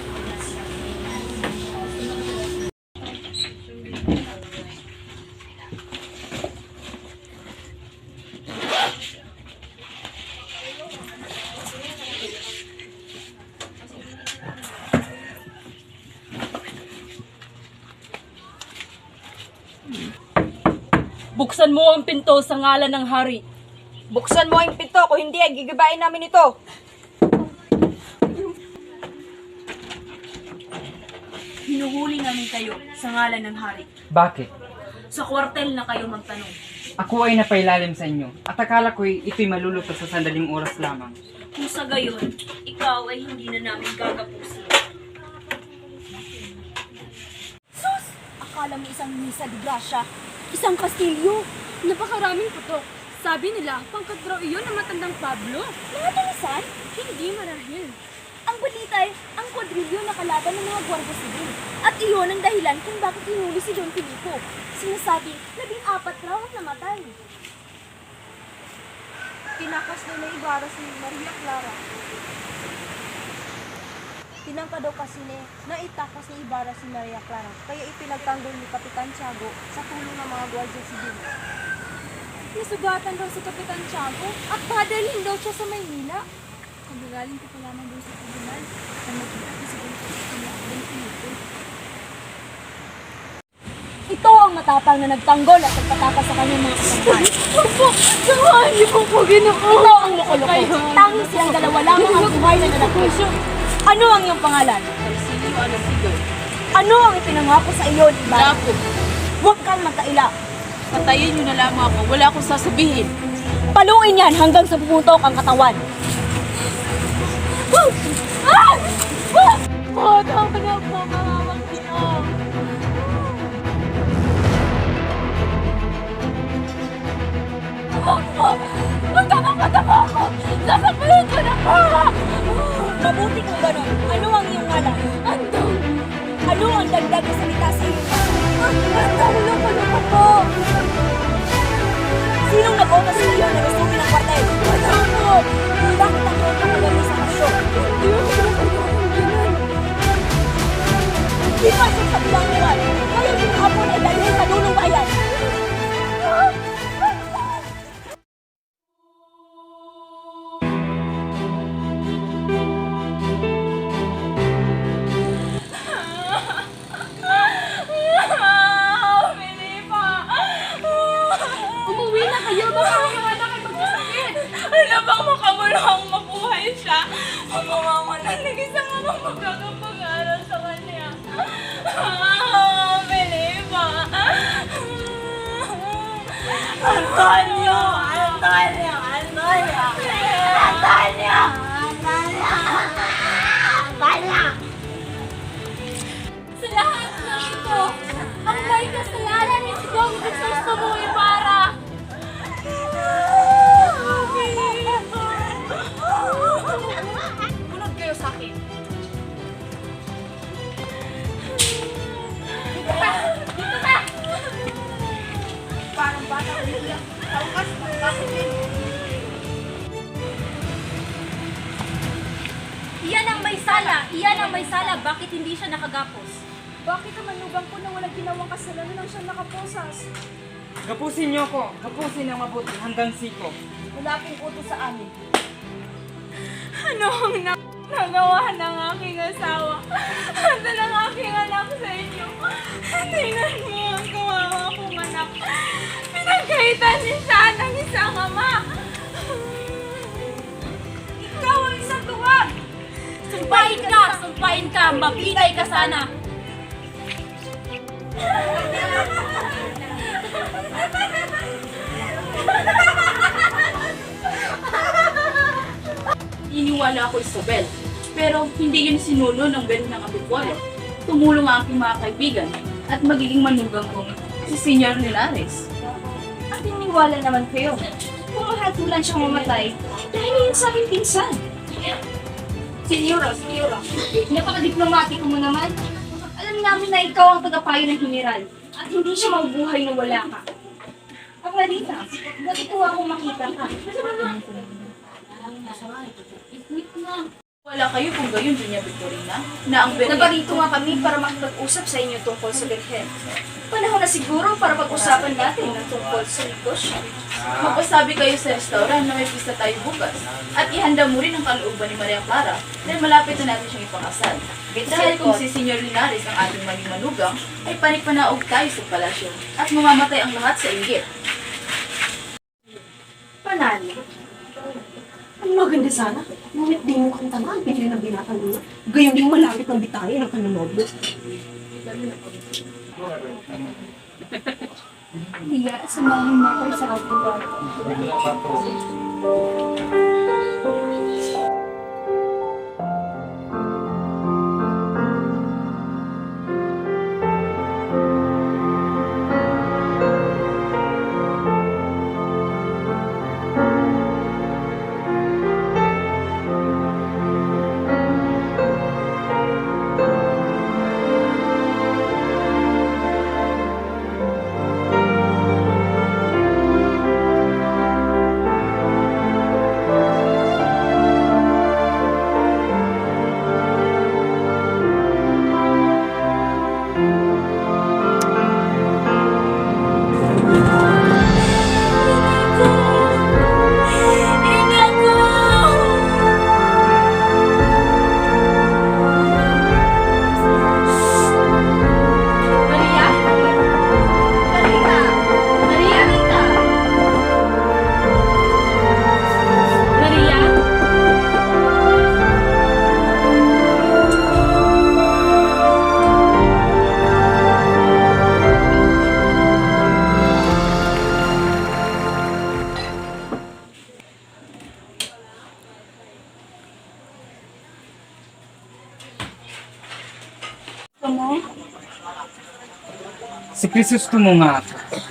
Buksan mo ang pinto sa ngalan ng hari. Buksan mo ang pinto, kung hindi ay gigibain namin ito. Hinuhuli namin kayo sa ngalan ng hari. Bakit? Sa kwartel na kayo magtanong. Ako ay napailalim sa inyo at akala ko'y ito'y maluluto sa sandaling oras lamang. Kung sa gayon, ikaw ay hindi na namin gagapusin. Sus! Akala mo isang misa di grasya. Isang kastilyo. Napakaraming putok. Sabi nila, pangkat raw iyon ng matandang Pablo. Mga tulisan? Hindi marahil. Ang balita ay, ang kwadrilyo na kalaban ng mga Guardia Civil. At iyon ang dahilan kung bakit hinuli si Don Filipo. Sinasabi, 14 raw ang namatay. Tinakas nila Ibarra si Maria Clara. Tinangka daw kasi na itakas ni Ibarra si Maria Clara, kaya ipinagtanggol ni Kapitan Tiago sa tulong ng mga Guardia Civil. Nasugatan daw si Kapitan Tiago at padalhin daw siya sa Maynila. Kagagaling ko pa lamang daw sa tribunal na nakita ko si Don Filipo. Ito ang matapang na nagtanggol at nagpatakas sa kanyang mga kasambahay. Opo, samahan niyo po Ginoo. Ito ang loko-loko. Tanging silang dalawa lamang ang buhay na nanatili. Ano ang iyong pangalan? Ano ang ipinangako sa iyo, Ibarra? Lapo, Huwag kang magkaila. patayin niyo na lamang ako. Wala akong sasabihin. Paluin yan hanggang sa pumutok ang katawan. Matama na po, mga Ginoo. Magkakakatama ako! Sasakbalin ko na po! Mabuti kung gano'n. Ano ang iyong ngalan? Andong. Ano ang dagdag na salita sa iyo? Andong, loko-loko po! Sinong nag-otas sa iyo na gusto ng kwartel? Wala po! Bakit ang iyong nakagaling sa kasyo? Hindi ako nakagaling. Di ba sa bilang niwan? Kaya yung hapon ay dalhin sa dulong bayan. Umuwi na kayo! Baka mga anak ay magkasakit! Ano bang makamulang mabuhay siya? Ang mamamanalik isang amang magkakapag-aral sa kanya. Felipa! Antonio! Antonio! Antonio! Antonio! Antonio! Sa lahat ng ito, ang may kasalanan ni si Don Crisostomo Ibarra. Bunod kayo sa akin. Dito ka! Dito ka! Parang bata ulit. Taukas, magkakapin. Iyan ang may sala! Iyan ang may sala! Bakit hindi siya nakagapos? Bakit ang manugang ko na walang ginawang kasalanan nang siyang nakaposas? Gapusin niyo ako. Gapusin ng mabuti hanggang siko. Wala pong utos sa amin. Ano ang nagawa ng aking asawa? Ando ng aking anak sa inyo. Tingnan mo ang kawawa kong anak. Pinagkaitan niya siya ng isang ama. Ikaw ang isang tuwag! Sumpain ka! Sumpain ka! Mapinay ka sana! maniwala ako, Isabel. Pero hindi yun sinulo ng Ben ng Abipuelo. Tumulong ang aking mga kaibigan at magiging manugang kong si Senyor Linares. At niniwala naman kayo. Kung mahatulan siyang mamatay, dahil yun sa aking pinsan. Senyora, napaka-diplomatiko mo naman. Alam namin na ikaw ang tagapayo ng general at hindi siya mabubuhay na wala ka. Amarita, natutuwa akong makita ka. Wala kayo kung gayon, Doña Victorina, na ang Ben... Nabarito nga kami para makipag-usap sa inyo tungkol sa Birhen. Panahon na siguro para pag-usapan natin ng tungkol sa negosyo. Magpasabi kayo sa restaurant na may pista tayo bukas at ihanda mo rin ang kalooban ni Maria Clara dahil malapit na natin siyang ipakasal. Dahil kung si Senyor Linares ang ating maging manugang, ay panipanaog tayo sa palasyo at mamamatay ang lahat sa inggit. Panalo. Ang maganda sana. Ngunit di mo kang tama ang pinili ng binatang mo. Gayong di malapit ng bitayan ng kanunobo. Tiya, samahin mo ako sa outdoor. Si Crisostomo nga ako.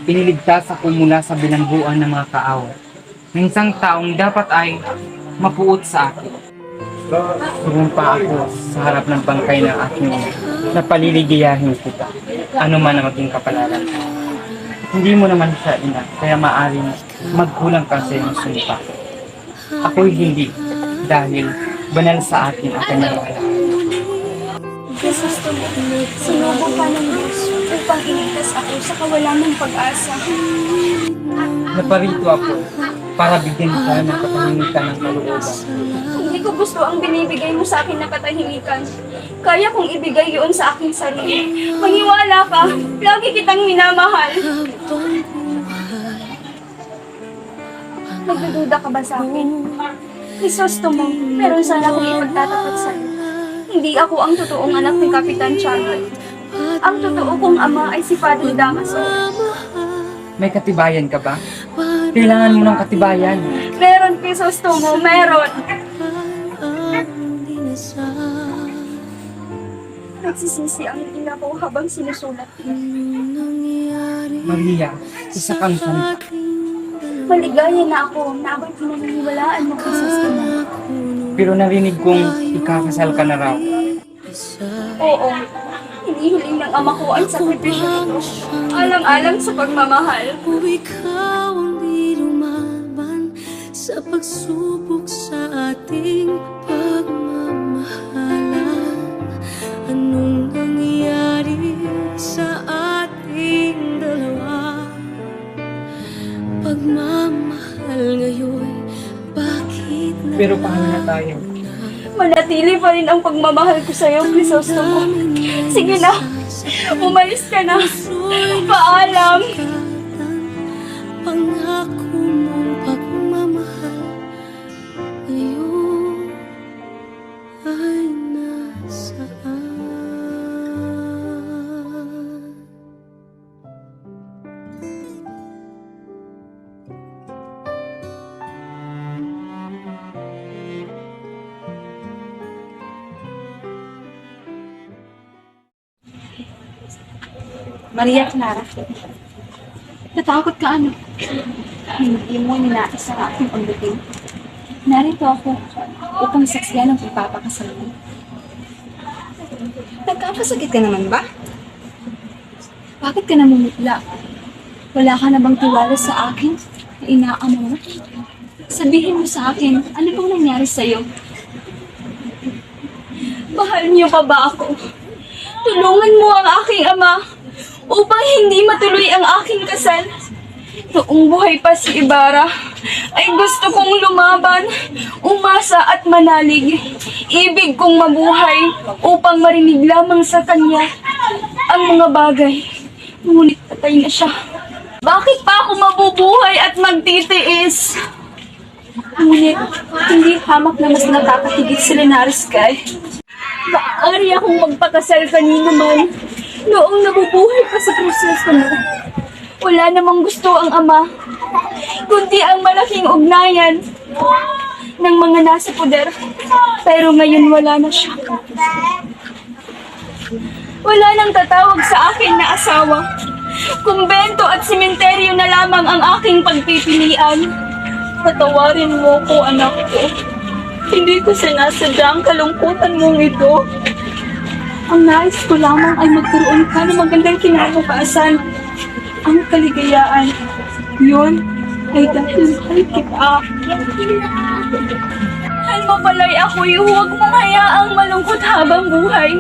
Iniligtas ako mula sa bilangguan ng mga kaaway. Ng isang taong dapat ay mapuot sa akin. Sumumpa ako sa harap ng bangkay ng aking ina na paliligayahin kita, ano man ang maging kapalaran. Hindi mo naman siya ina, kaya maaaring magkulang ka sa iyong sumpa. Ako'y hindi, dahil banal sa akin ang kanyang alaala. Jesus, sinubok ka ng Diyos upang iligtas ako sa kawalan ng pag-asa. Naparito ako para bigyan ka ng katahimikan ng kalooban. Hindi ko gusto ang binibigay mo sa akin na katahimikan. Kaya kong ibigay yun sa aking sarili. Maniwala ka, lagi kitang minamahal. Nagdududa ka ba sa akin? Crisostomo, meron sana akong ipagtatapat sa'yo. Hindi ako ang totoong anak ni Kapitan Charlotte. Ang totoo kong ama ay si Padre Damaso. May katibayan ka ba? Kailangan mo ng katibayan. Meron, Crisostomo, meron. Nagsisisi ang ina ko habang sinusulat. Maria, isa kang santa. Maligaya na ako na ako'y pinaniniwalaan mo, Crisostomo. Pero narinig kong ikakasal ka na raw. Oo, hinihiling ng ama ko ang sakripisyo nito. Alang-alang sa pagmamahal. Kung ikaw ang di lumaban sa pagsubok sa ating pagmamahalan, anong nangyari sa ating dalawa? Pagmamahal ngayon, bakit na? Pero paano na tayo? Manatili pa rin ang pagmamahal ko sa'yo, Crisostomo. Sige na, umalis ka na. Paalam. Pangako mong pagmamahal ngayon ay nasaan? Maria Clara. Natakot ka ano? Hindi mo ninais ang aking pagdating. Narito ako upang saksiyan ang pagpapakasal mo. Nagkakasakit ka naman ba? Bakit ka namumutla? Wala ka na bang tiwala sa akin na inaamo mo? Sabihin mo sa akin, ano bang nangyari sa'yo? Mahal niyo pa ba ako? Tulungan mo ang aking ama upang hindi matuloy ang aking kasal. Noong buhay pa si Ibarra, ay gusto kong lumaban, umasa at manalig. Ibig kong mabuhay upang marinig lamang sa kanya ang mga bagay. Ngunit patay na siya. Bakit pa ako mabubuhay at magtitiis? Ngunit, hindi hamak na mas nakakatigit si Linares kay. Maaari akong magpakasal kanino man noong nabubuhay pa sa proseso mo. Wala namang gusto ang ama, kundi ang malaking ugnayan ng mga nasa poder. Pero ngayon wala na siya. Wala nang tatawag sa akin na asawa. Kumbento at sementeryo na lamang ang aking pagpipilian. Patawarin mo ko, anak ko. Hindi ko sinasadya ang kalungkutan mong ito. Ang nais ko lamang ay magkaroon ka ng magandang kinabukasan. Ang kaligayaan, yun ay dahil mahal kita. Mahal mo pala'y ako'y huwag mong hayaang malungkot habang buhay.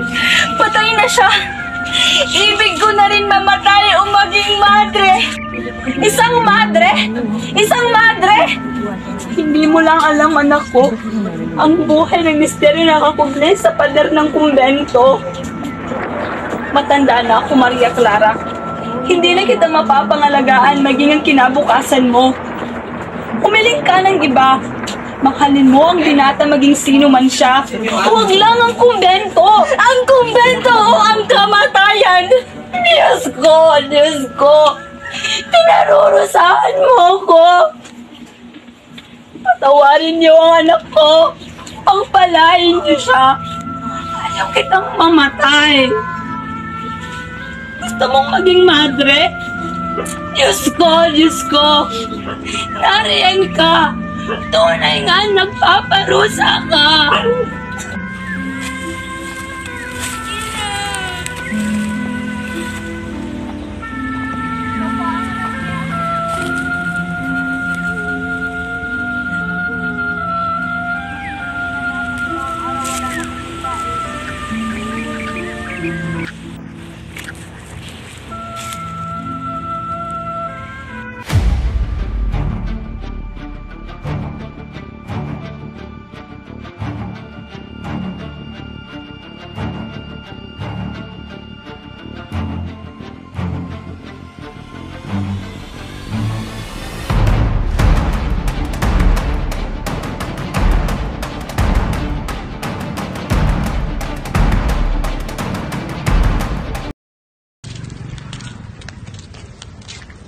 Patay na siya. Ibig ko na rin mamatay o maging madre. Isang madre? Isang madre? Hindi mo lang alam, anak ko, ang buhay ng misteryo na nakakuble sa pader ng kumbento. Matanda na ako, Maria Clara. Hindi na kita mapapangalagaan maging ang kinabukasan mo. Umiling ka ng iba. Mahalin mo ang binata maging sino man siya. Huwag lang ang kumbento. Ang kumbento o ang kamatayan. Diyos ko, Diyos ko. Pinarurusahan mo ko. Patawarin niyo ang anak ko. Pagpalain niyo siya. Ayaw kitang mamatay. Gusto mong maging madre? Diyos ko. Nariyan ka. Tunay nga nagpaparusa ka.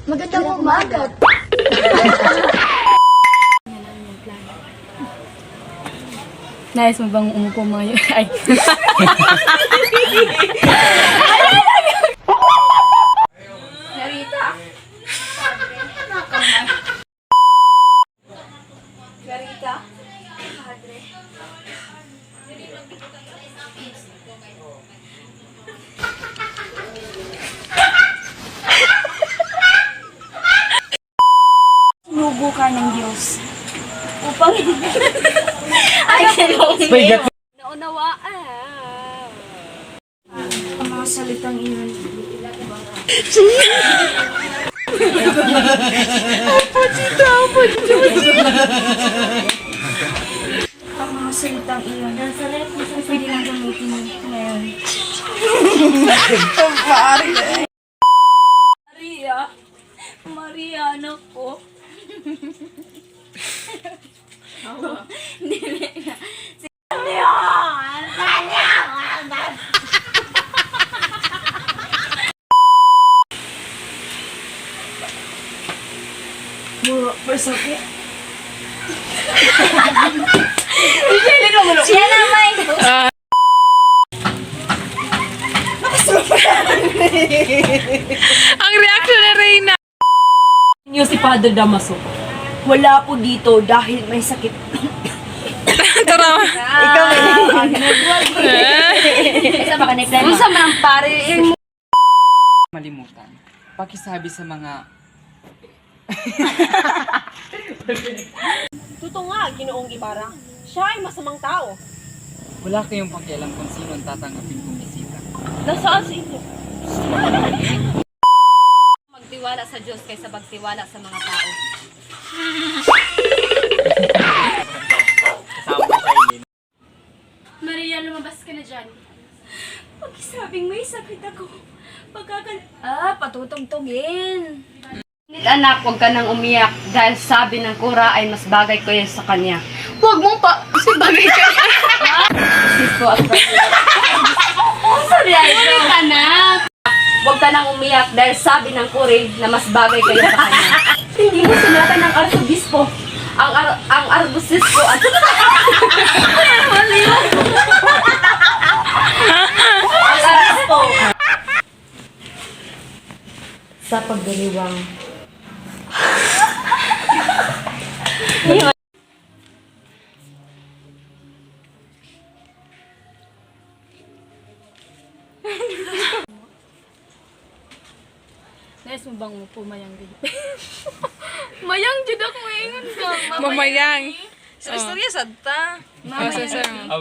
Magandang umaga. Nais mo bang umupo mga Ay. Narita. Narita. Padre. Sinubo ka ng Diyos upang naunawaan ang mga salitang iyon. Ang mga salitang iyon pwede lang gamitin ngayon. Maria, anak ko. Siya naman! Ang reaction ni Reyna. Niyo si Father Damaso. Wala po dito dahil may sakit. Tara. Ikaw Isa ba ka na plan? Unsa man ang pare? Malimutan. Pakisabi sa mga Totoo nga, Ginoong Ibarra. Siya ay masamang tao. wala kayong pakialam kung sino ang tatanggapin kong bisita. Nasaan sa inyo? Magtiwala sa Diyos kaysa magtiwala sa mga tao. Maria, lumabas ka na dyan. Pagkisabing may sakit ako. Patutugtugin. Anak, huwag ka nang umiyak dahil sabi ng kura ay mas bagay ko yan sa kanya. Huwag mong pa, kasi bagay ka niya. Sis ko at sorry, anak. Huwag ka nang umiyak dahil sabi ng kuri na mas bagay kayo sa kanya. Hindi mo sinatan ng arsobispo. Ang arbusispo at... ang arbusispo. Sa pagdiriwang. Nais mo bang pumayang din? Mayang jud ako ingon ka. Mamayang. Sa istorya sad ta. Oh,